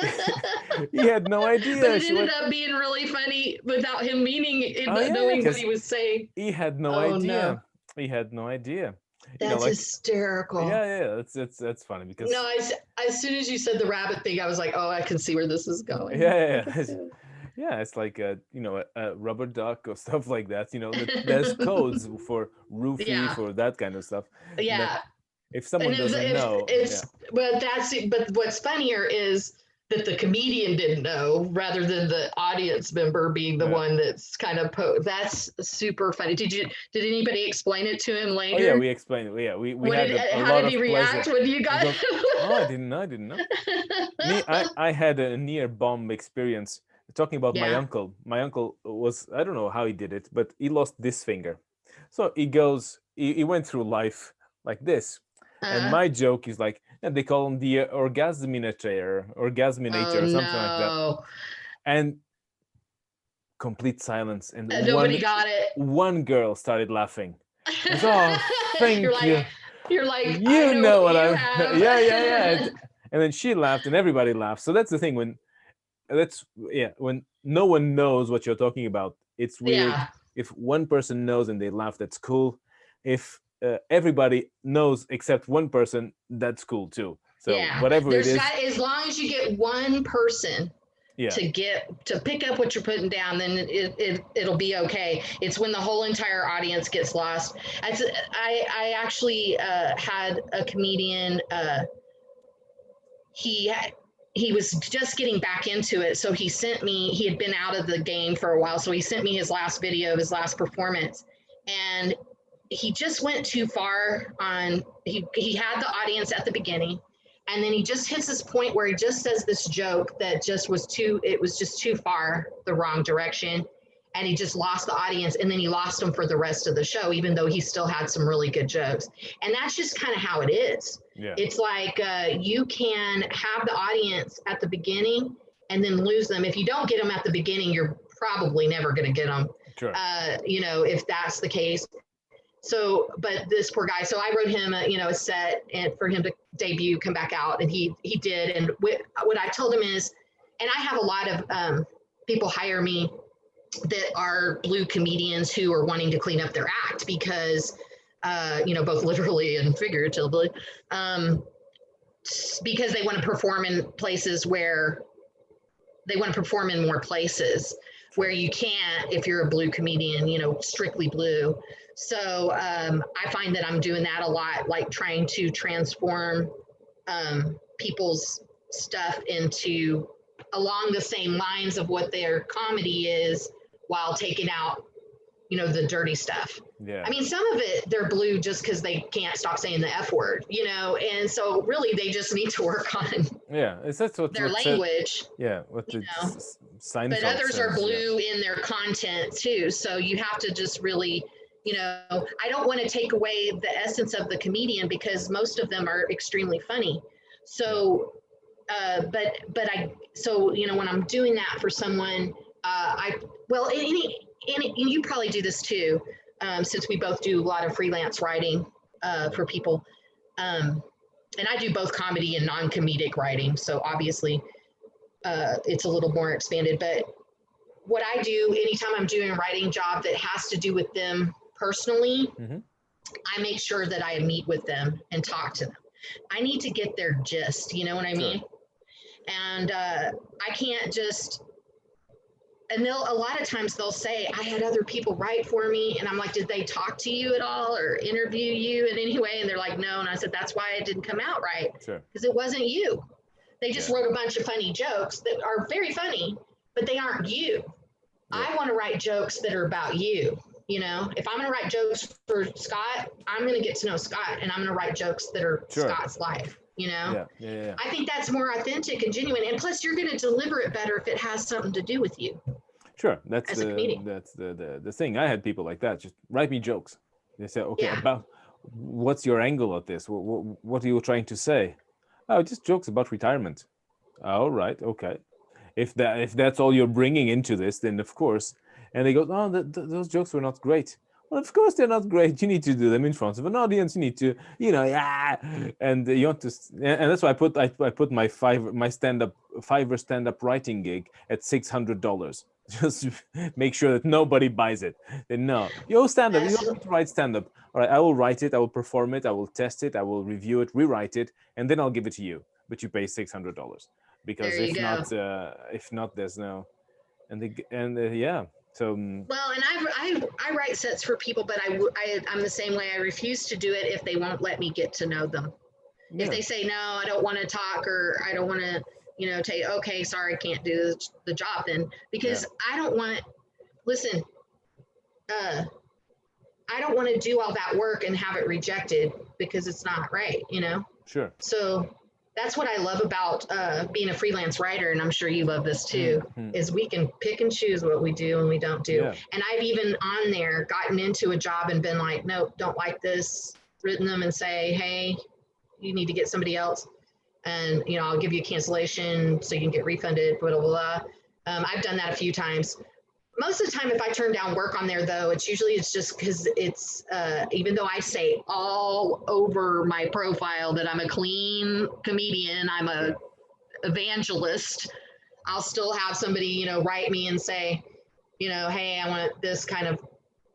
he had no But idea. it She ended went, up being really funny without him meaning it, oh yeah, knowing what because he was saying. he had no Oh no. idea. He had no idea. That's Like, hysterical. yeah, that's funny No, because as soon as you said the rabbit thing, I was like, oh, I can see where this is yeah, going. I yeah, can yeah. see it. Yeah, it's like a rubber duck or stuff like that. There's codes for roofie, Yeah, for that kind of stuff. That yeah. if And someone doesn't if know, yeah, it's but what's funnier is that the comedian didn't know rather than the audience member being the yeah. one that's kind of that's super funny. Did anybody explain it to him Oh yeah, later? we explained it. Yeah, we What had did a how lot did he of pleasure. react when you He got goes, oh, I didn't know. Me, I had a near bomb experience talking about my Yeah. uncle. My uncle was, I don't know how he did it, but he lost this finger. So he went through life like this. And Uh, my joke is like, and they call him the oh orgasminator or something like that. no. And complete silence. And Nobody got it. one girl started laughing. And so, oh, you're thank like you. you're like, I You know know what what you I'm, have. yeah, yeah, yeah. And then she laughed and everybody laughed. So that's the thing when no one knows what you're talking about, it's weird. Yeah. If one person knows and they laugh, that's cool. If everybody knows except one person, that's cool too. So Yeah. whatever it There's is, got as long as you get one person yeah, to pick up what you're putting down, then it'll be okay. It's when the whole entire audience gets lost. I actually had a comedian. He he was just getting back into it, so he sent me. He had been out of the game for a while, so he sent me his last video of his last performance, and he just went too far on. He had the audience at the beginning, and then he just hits this point where he just says this joke that just was too. It was just too far the wrong direction, and he just lost the audience, and then he lost them for the rest of the show, even though he still had some really good jokes. And that's just kind of how it is. yeah, It's like you can have the audience at the beginning and then lose them. If you don't get them at the beginning, you're probably never going to get them. sure, If that's the case. So, but this poor guy. So I wrote him, a set, and for him to debut, come back out, and he did. And what I told him is, and I have a lot of people hire me that are blue comedians who are wanting to clean up their act because, both literally and figuratively, because they want to perform in places where they want to perform in more places where you can't if you're a blue comedian, strictly blue. So I find that I'm doing that a lot, like trying to transform people's stuff into along the same lines of what their comedy is while taking out, the dirty stuff. yeah, I mean, some of it, they're blue just because they can't stop saying the F word, and so really they just need to work on yeah. That's their what language, yeah, what the know, but Seinfeld others are says. Yeah, blue in their content too. So you have to just really, I don't want to take away the essence of the comedian because most of them are extremely funny. So, when I'm doing that for someone, and you probably do this too, since we both do a lot of freelance writing for people. And I do both comedy and non-comedic writing. So obviously it's a little more expanded, but what I do anytime I'm doing a writing job that has to do with them personally, mm-hmm. I make sure that I meet with them and talk to them. I need to get their gist, you know what I mean? And I can't just, and a lot of times they'll say, I had other people write for me. And I'm like, did they talk to you at all or interview you in any way? And they're like, no. And I said, that's why it didn't come out right. Sure. Because it wasn't you. They just wrote a bunch of funny jokes that are very funny, but they aren't you. Yeah. I want to write jokes that are about you. You know, if I'm going to write jokes for Scott, I'm going to get to know Scott, and I'm going to write jokes that are Sure. Scott's life. You know, yeah. I think that's more authentic and genuine. And plus, you're going to deliver it better if it has something to do with you. Sure, that's as a comedian. the thing. I had people like that. Just write me jokes. They say, okay, Yeah. about what's your angle at this? What are you trying to say? Oh, just jokes about retirement. All right, okay. If that's all you're bringing into this, then of course. And they go, oh, those jokes were not great. Well, of course they're not great. You need to do them in front of an audience. You need to, and you want to, and that's why I put my Fiverr stand up writing gig at $600. Just make sure that nobody buys it. Then no, you stand up. You don't need to write stand up. All right, I will write it. I will perform it. I will test it. I will review it, rewrite it, and then I'll give it to you. But you pay $600 because if not, there's no, yeah. So well, and I write sets for people, but I'm the same way. I refuse to do it if they won't let me get to know them. Yeah. If they say no, I don't want to talk, or I don't want to, take, okay, sorry, I can't do the job then, because I don't want. Listen, I don't want to do all that work and have it rejected because it's not right, Sure. So that's what I love about being a freelance writer, and I'm sure you love this too, is we can pick and choose what we do and we don't do. Yeah. And I've even on there gotten into a job and been like, nope, don't like this, written them and say, hey, you need to get somebody else. And, I'll give you a cancellation so you can get refunded, blah, blah, blah. I've done that a few times. Most of the time, if I turn down work on there, though, it's just because it's, even though I say all over my profile that I'm a clean comedian, I'm a evangelist, I'll still have somebody, write me and say, hey, I want this kind of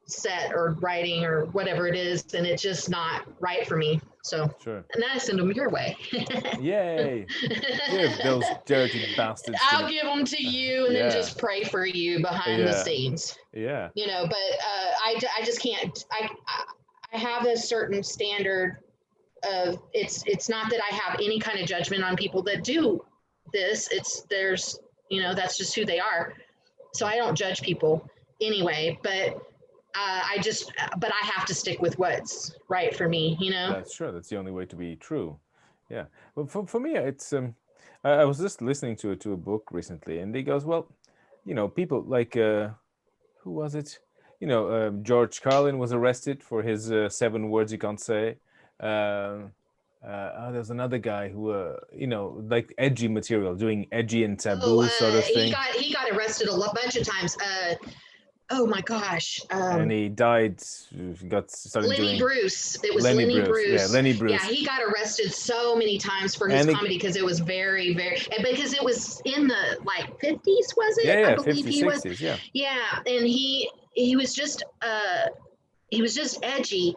set or writing or whatever it is, and it's just not right for me. So, sure. And then I send them your way. Yay! Give those dirty bastards. I'll give them to you, and then just pray for you behind the scenes. Yeah. But I just can't. I have a certain standard of it's not that I have any kind of judgment on people that do this. There's that's just who they are. So I don't judge people anyway, but but I have to stick with what's right for me, That's true. That's the only way to be true. Yeah. Well, for me, it's I was just listening to a book recently, and he goes, well, people like who was it? George Carlin was arrested for his 7 words you can't say. There's another guy who, like edgy material, doing edgy and taboo sort of thing. He got arrested a bunch of times. Oh my gosh! And he died. Started Lenny doing Bruce. It was Lenny Bruce. Yeah, Lenny Bruce. Yeah, he got arrested so many times for his comedy because it was very, very, because it was in the 50s, was it? Yeah, I believe 50s, he 60s, was. Yeah. Yeah, and he was just edgy.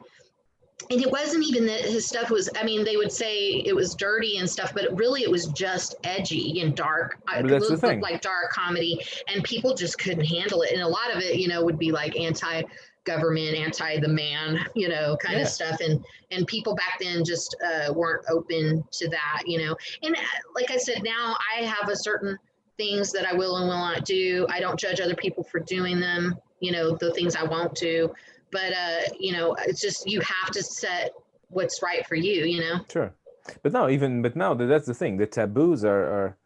And it wasn't even that his stuff was, they would say it was dirty and stuff, but really it was just edgy and dark. But that's the thing. Like dark comedy, and people just couldn't handle it. And a lot of it, would be like anti-government, anti the man, kind of stuff. And people back then just weren't open to that, And like I said, now I have a certain things that I will and will not do. I don't judge other people for doing them, the things I won't do. But, it's just, you have to set what's right for you, Sure. But now that's the thing. The taboos are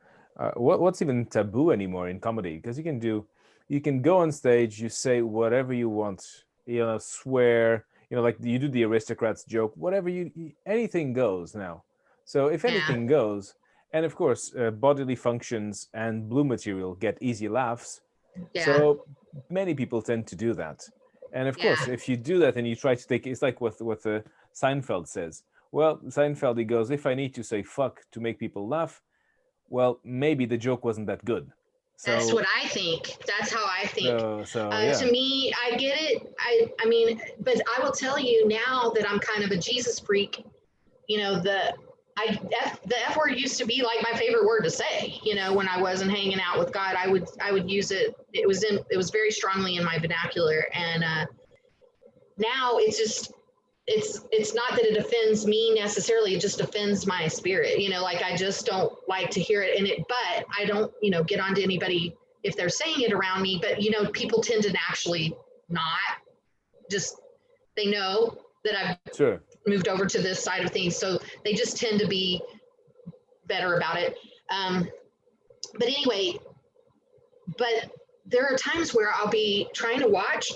what's even taboo anymore in comedy? Because you can go on stage, you say whatever you want, swear, like you do the aristocrats joke, whatever anything goes now. So if anything goes, and of course, bodily functions and blue material get easy laughs. Yeah. So many people tend to do that. And of course, if you do that and you try to take, it's like what Seinfeld says. Well, Seinfeld, he goes, if I need to say fuck to make people laugh, well, maybe the joke wasn't that good. So, that's what I think. That's how I think. Yeah. To me, I get it. I mean, but I will tell you now that I'm kind of a Jesus freak, the F word used to be like my favorite word to say, when I wasn't hanging out with God. I would use it. It was very strongly in my vernacular. And now it's just, it's not that it offends me necessarily, it just offends my spirit, I just don't like to hear it. But I don't, get onto anybody if they're saying it around me, but people tend to actually not they know that I've Sure. moved over to this side of things. So they just tend to be better about it. But anyway, but there are times where I'll be trying to watch,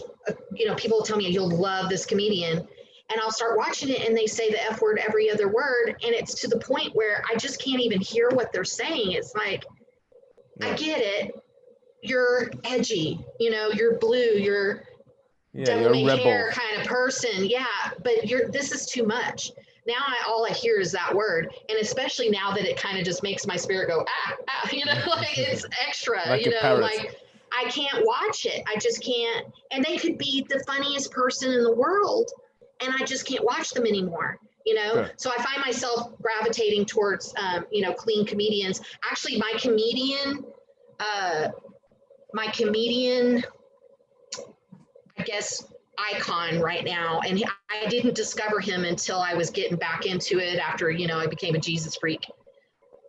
people will tell me you'll love this comedian, and I'll start watching it and they say the F word every other word. And it's to the point where I just can't even hear what they're saying. It's like, I get it. You're edgy, you're blue, you're devil may care kind of person. Yeah. But this is too much. Now all I hear is that word. And especially now that it kind of just makes my spirit go, like it's extra, like like I can't watch it. I just can't. And they could be the funniest person in the world, and I just can't watch them anymore. Sure. So I find myself gravitating towards, clean comedians. Actually, my comedian, I guess, icon right now, and I didn't discover him until I was getting back into it after, I became a Jesus freak.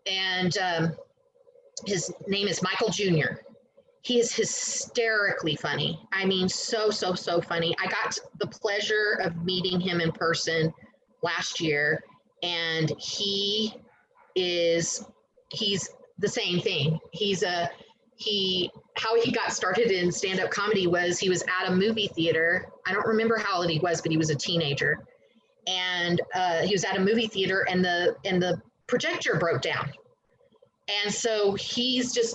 And his name is Michael Jr. He is hysterically funny. I mean, so funny. I got the pleasure of meeting him in person last year, and he's the same thing. How he got started in stand-up comedy was he was at a movie theater. I don't remember how old he was, but he was a teenager, and he was at a movie theater, and the projector broke down. And so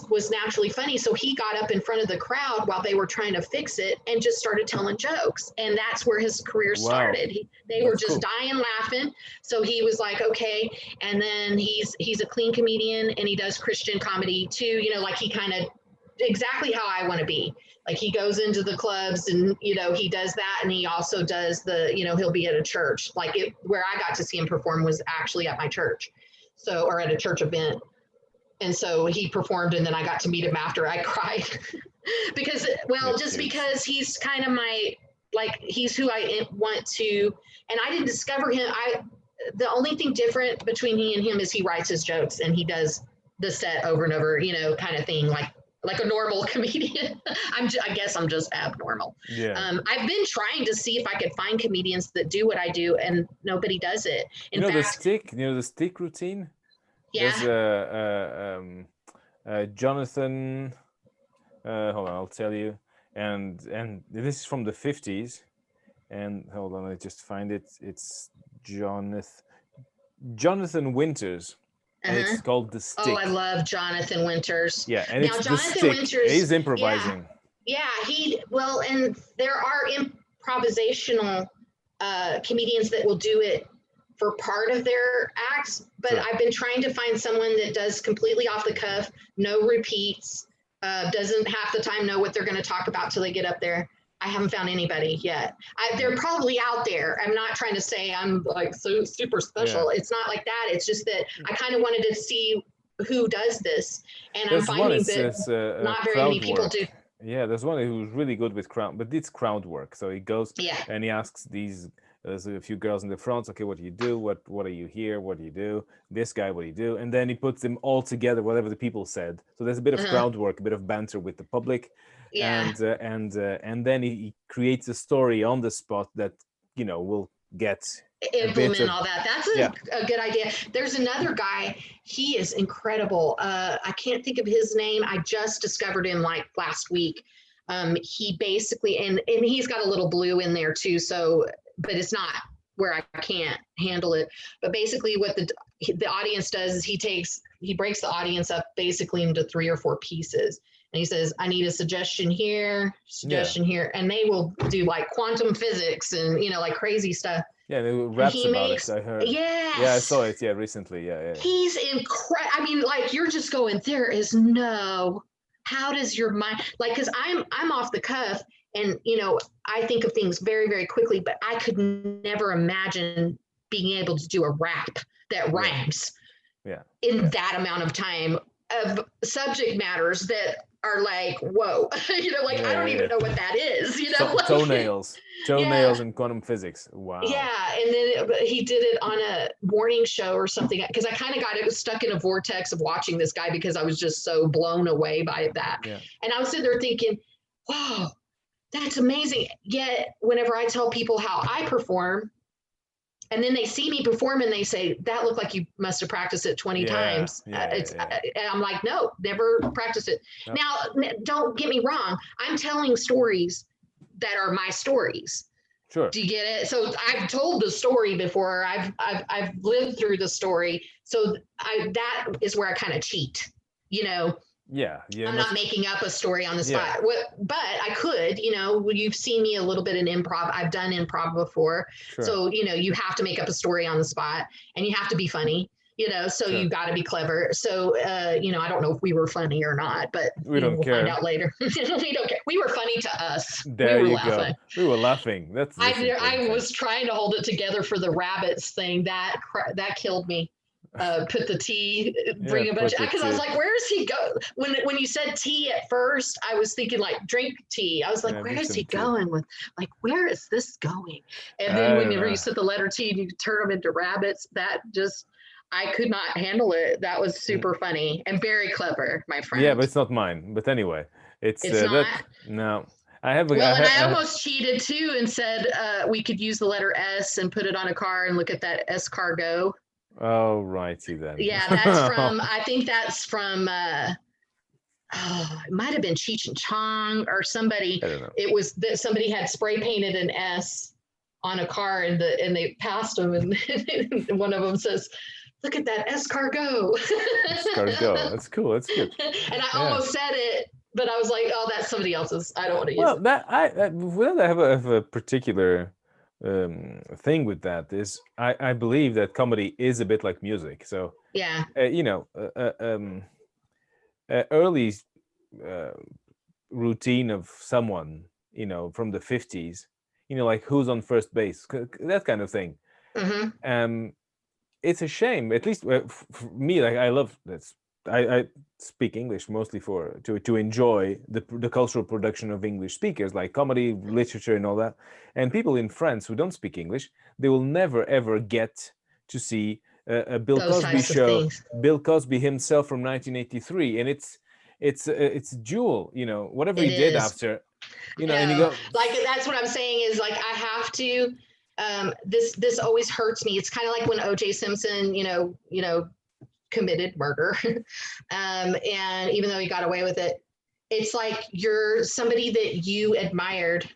was naturally funny. So he got up in front of the crowd while they were trying to fix it and just started telling jokes. And that's where his career started. They were just dying laughing. So he was like, okay. And then he's a clean comedian, and he does Christian comedy too. Like he kind of exactly how I want to be. Like he goes into the clubs and, he does that. And he also does he'll be at a church. Where I got to see him perform was actually at my church. Or at a church event. And so he performed, and then I got to meet him after. I cried because he's kind of he's who I want to, and I didn't discover him. The only thing different between he and him is he writes his jokes and he does the set over and over, kind of thing, like a normal comedian. I guess I'm just abnormal. Yeah. I've been trying to see if I could find comedians that do what I do, and nobody does it. In fact, the stick routine. Yeah. There's Jonathan. Hold on, I'll tell you. And this is from the 50s. And hold on, I just find it. It's Jonathan Winters. And it's called The Stick. Oh, I love Jonathan Winters. Yeah, and now, it's Jonathan The Stick. Winters. He's improvising. Yeah, and there are improvisational comedians that will do it for part of their acts, but sure. I've been trying to find someone that does completely off the cuff, no repeats, doesn't half the time know what they're going to talk about till they get up there. I haven't found anybody yet. They're probably out there. I'm not trying to say I'm like so super special. Yeah. It's not like that. It's just that I kind of wanted to see who does this, and I'm finding that not very many people do. Yeah, there's one who's really good with crowd, but it's crowd work. So he goes and he asks these. There's a few girls in the front. Okay, what do you do? What are you here? What do you do? This guy, what do you do? And then he puts them all together, whatever the people said. So there's a bit of crowd work, a bit of banter with the public, and then he creates a story on the spot that will get implement all that. That's a good idea. There's another guy. He is incredible. I can't think of his name. I just discovered him like last week. He basically and he's got a little blue in there too. So. But it's not where I can't handle it. But basically what the audience does is he breaks the audience up basically into 3 or 4 pieces. And he says, I need a suggestion here, here. And they will do like quantum physics and, like crazy stuff. Yeah, they raps about it, I heard. Yes. Yeah, I saw it, recently. Yeah. He's incredible. I mean, like, you're just going, there is no, how does your mind, like, because I'm off the cuff. And, I think of things very, very quickly, but I could never imagine being able to do a rap that rhymes in that amount of time of subject matters that are like, whoa, I don't even know what that is, Toenails and quantum physics. Wow. Yeah. And then he did it on a morning show or something, because I kind of got stuck in a vortex of watching this guy because I was just so blown away by that. Yeah. And I was sitting there thinking, wow, That's amazing. Yet whenever I tell people how I perform, and then they see me perform and they say, that looked like you must have practiced it 20 times. And I'm like, no, never practiced it. Nope. Now, don't get me wrong. I'm telling stories that are my stories. Sure. Do you get it? So I've told the story before. I've lived through the story. So that is where I kind of cheat, you know. Yeah, I'm not making up a story on the spot. But I could, you know, you've seen me a little bit in improv. I've done improv before. Sure. So, you know, you have to make up a story on the spot and you have to be funny, you know, so Sure. you got to be clever. So, you know, I don't know if we were funny or not, but we don't we'll care. find out later. We don't care. We were funny to us. There we were you laughing. go. We were laughing. That's I was trying to hold it together for the rabbits thing. That killed me. Put the tea, bring a bunch, because I was like, where is he go? When you said tea at first, I was thinking like drink tea. I was like, where is he going with, like, where is this going? And then whenever you said the letter T and you turn them into rabbits, that just, I could not handle it. That was super funny and very clever, my friend. Yeah, but it's not mine. But anyway, it's not. No. I almost cheated too and said we could use the letter S and put it on a car and look at that S car go. Oh, righty then. Yeah, that's from, I think that's from, it might have been Cheech and Chong or somebody. I don't know. It was that somebody had spray painted an S on a car and they passed them and one of them says, look at that S car go. S car go. That's cool. That's good. And I almost said it, but I was like, oh, that's somebody else's. I don't want to use it. I have a particular thing with that is I believe that comedy is a bit like music. So yeah, you know, early routine of someone, you know, from the 50s, you know, like who's on first base, that kind of thing. Mm-hmm. It's a shame, at least for me, like I love this. I speak English mostly to enjoy the cultural production of English speakers, like comedy, literature, and all that. And people in France who don't speak English, they will never ever get to see a Bill Cosby show, Bill Cosby himself from 1983, and it's Jewel, you know, whatever he did after, you know, and you go like that's what I'm saying is like I have to. This always hurts me. It's kind of like when O.J. Simpson, you know, committed murder, and even though he got away with it, it's like you're somebody that you admired,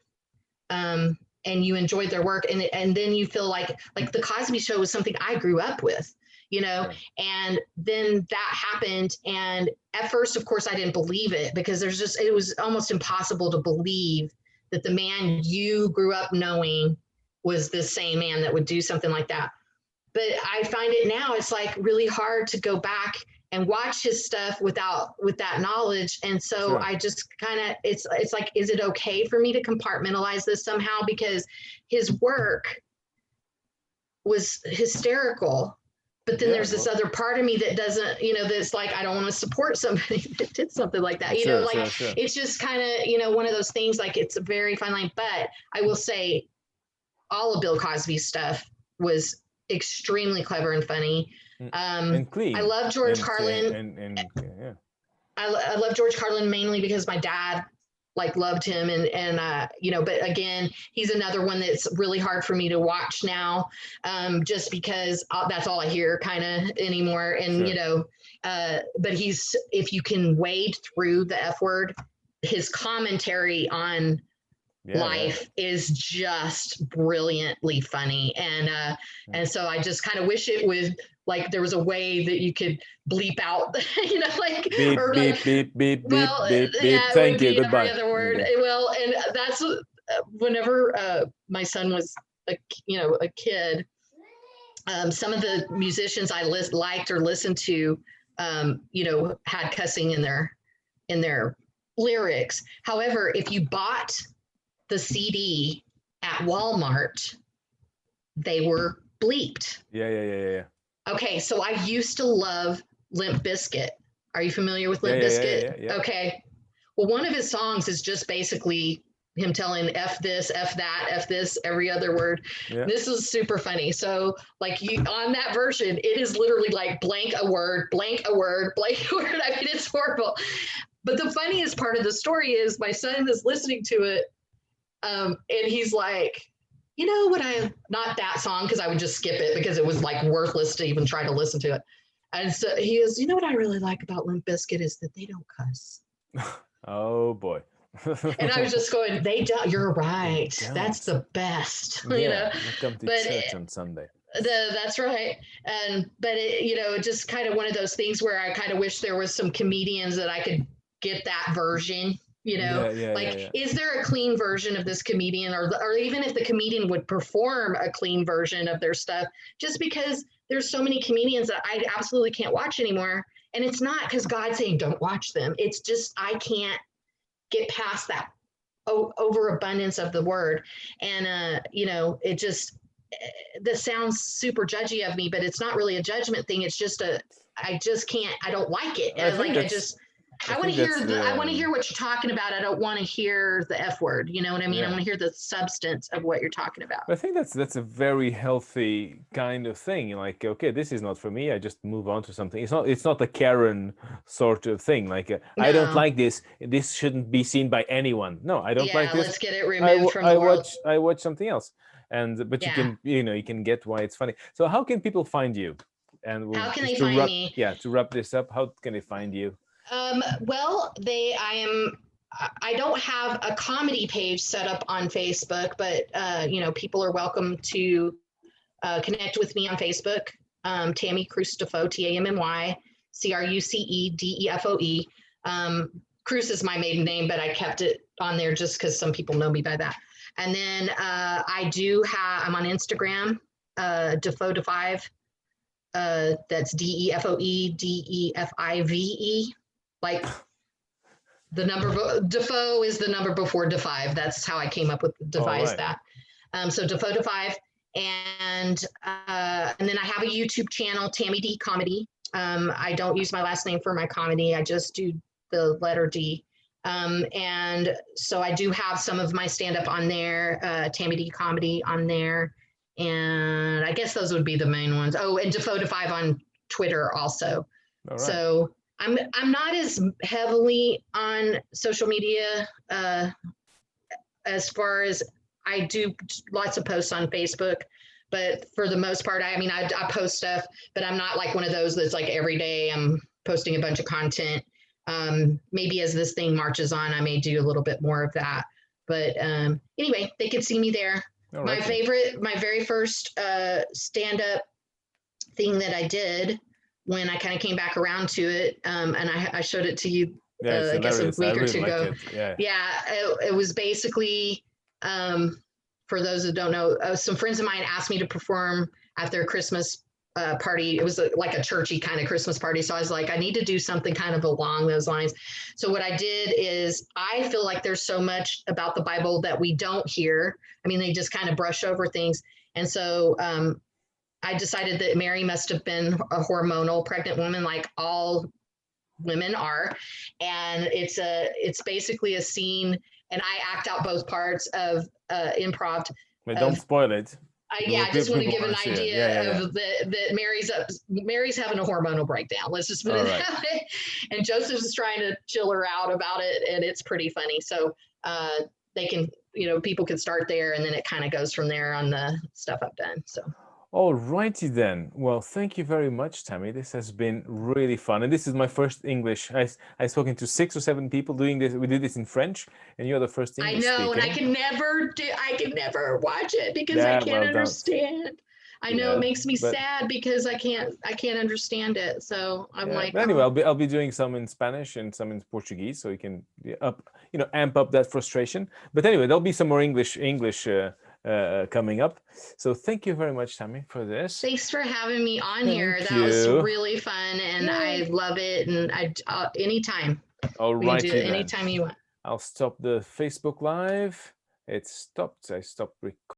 and you enjoyed their work, and then you feel like the Cosby Show was something I grew up with, you know, and then that happened, and at first, of course, I didn't believe it because it was almost impossible to believe that the man you grew up knowing was the same man that would do something like that. But I find it now, it's like really hard to go back and watch his stuff with that knowledge. And so I just kind of, it's like, is it okay for me to compartmentalize this somehow? Because his work was hysterical. But then there's this other part of me that doesn't, you know, that's like, I don't want to support somebody that did something like that. You know, like it's just kind of, you know, one of those things, like it's a very fine line. But I will say all of Bill Cosby's stuff was extremely clever and funny. And clean. I love George Carlin. I love George Carlin mainly because my dad like loved him and you know, but again, he's another one that's really hard for me to watch now, just because that's all I hear kind of anymore. And you know, but if you can wade through the F word, his commentary on life is just brilliantly funny. And so I just kind of wish it would, like, there was a way that you could bleep out, you know, like, beep, or beep, like, beep, beep, well, beep, beep, yeah, beep. Thank you. Goodbye. Every other word. Okay. Well, and that's whenever my son was a kid, some of the musicians I liked or listened to, you know, had cussing in their lyrics. However, if you bought the CD at Walmart, they were bleeped. Yeah. Okay, so I used to love Limp Bizkit. Are you familiar with Limp Bizkit? Yeah. Okay. Well, one of his songs is just basically him telling F this, F that, F this, every other word. Yeah. This is super funny. So like on that version, it is literally like blank a word, blank a word, blank a word. I mean, it's horrible. But the funniest part of the story is my son is listening to it And he's like, you know what not that song, because I would just skip it because it was like worthless to even try to listen to it. And so he is, you know what I really like about Limp Bizkit is that they don't cuss. Oh boy. And I was just going, they don't, you're right. That's the best, you know. Come to But church on Sunday. That's right. But it just kind of one of those things where I kind of wish there was some comedians that I could get that version, is there a clean version of this comedian, or even if the comedian would perform a clean version of their stuff, just because there's so many comedians that I absolutely can't watch anymore. And it's not because God's saying don't watch them. It's just I can't get past that overabundance of the word. And it just, this sounds super judgy of me, but it's not really a judgment thing. It's just I just can't, I don't like it. I want to hear I want to hear what you're talking about. I don't want to hear the F word. You know what I mean? I want to hear the substance of what you're talking about. I think that's a very healthy kind of thing. Like, okay, this is not for me. I just move on to something. It's not a Karen sort of thing. Like, no. I don't like this. This shouldn't be seen by anyone. No, I don't like this. Let's get it removed from the world. I watch something else. But you can get why it's funny. So how can people find you? And how can they find me? Yeah, to wrap this up, how can they find you? Well, I don't have a comedy page set up on Facebook, but people are welcome to connect with me on Facebook. Tammy Crucedefoe, Tammy Crucedefoe. Cruce is my maiden name, but I kept it on there just because some people know me by that. And then I'm on Instagram, Defoe5. That's Defoe, Defive. Like the number Defoe is the number before Defive. That's how I came up with devise that. So Defoe Defive, and then I have a YouTube channel, Tammy D Comedy. I don't use my last name for my comedy. I just do the letter D. And so I do have some of my stand-up on there, Tammy D Comedy on there. And I guess those would be the main ones. Oh, and Defoe Defive on Twitter also. Right. So I'm not as heavily on social media as far as I do lots of posts on Facebook, but for the most part, I post stuff, but I'm not like one of those that's like every day I'm posting a bunch of content. Maybe as this thing marches on, I may do a little bit more of that. But anyway, they can see me there. My very first stand-up thing that I did when I kind of came back around to it, and I showed it to you, I guess a week or two ago. It was basically, for those that don't know, some friends of mine asked me to perform at their Christmas party. It was like a churchy kind of Christmas party. So I was like, I need to do something kind of along those lines. So what I did is I feel like there's so much about the Bible that we don't hear. They just kind of brush over things. And so I decided that Mary must have been a hormonal pregnant woman, like all women are. And it's basically a scene, and I act out both parts of improv. But don't spoil it. I just want to give an idea of that Mary's having a hormonal breakdown. Let's just put it that way. And Joseph's trying to chill her out about it, and it's pretty funny. So they can, people can start there, and then it kind of goes from there on the stuff I've done. So. All righty then. Well, thank you very much, Tammy. This has been really fun. And this is my first English. I've spoken to 6 or 7 people doing this. We did this in French, and you're the first English speaker. And I can never watch it because I can't understand. I know it makes me sad because I can't understand it. So I'm like. But anyway, I'll be doing some in Spanish and some in Portuguese, so you can amp up that frustration. But anyway, there'll be some more English coming up. So thank you very much, Tammy, for this. Thanks for having me on here. That was really fun, and I love it. And anytime. All right. Anytime you want. I'll stop the Facebook Live. It stopped. I stopped recording.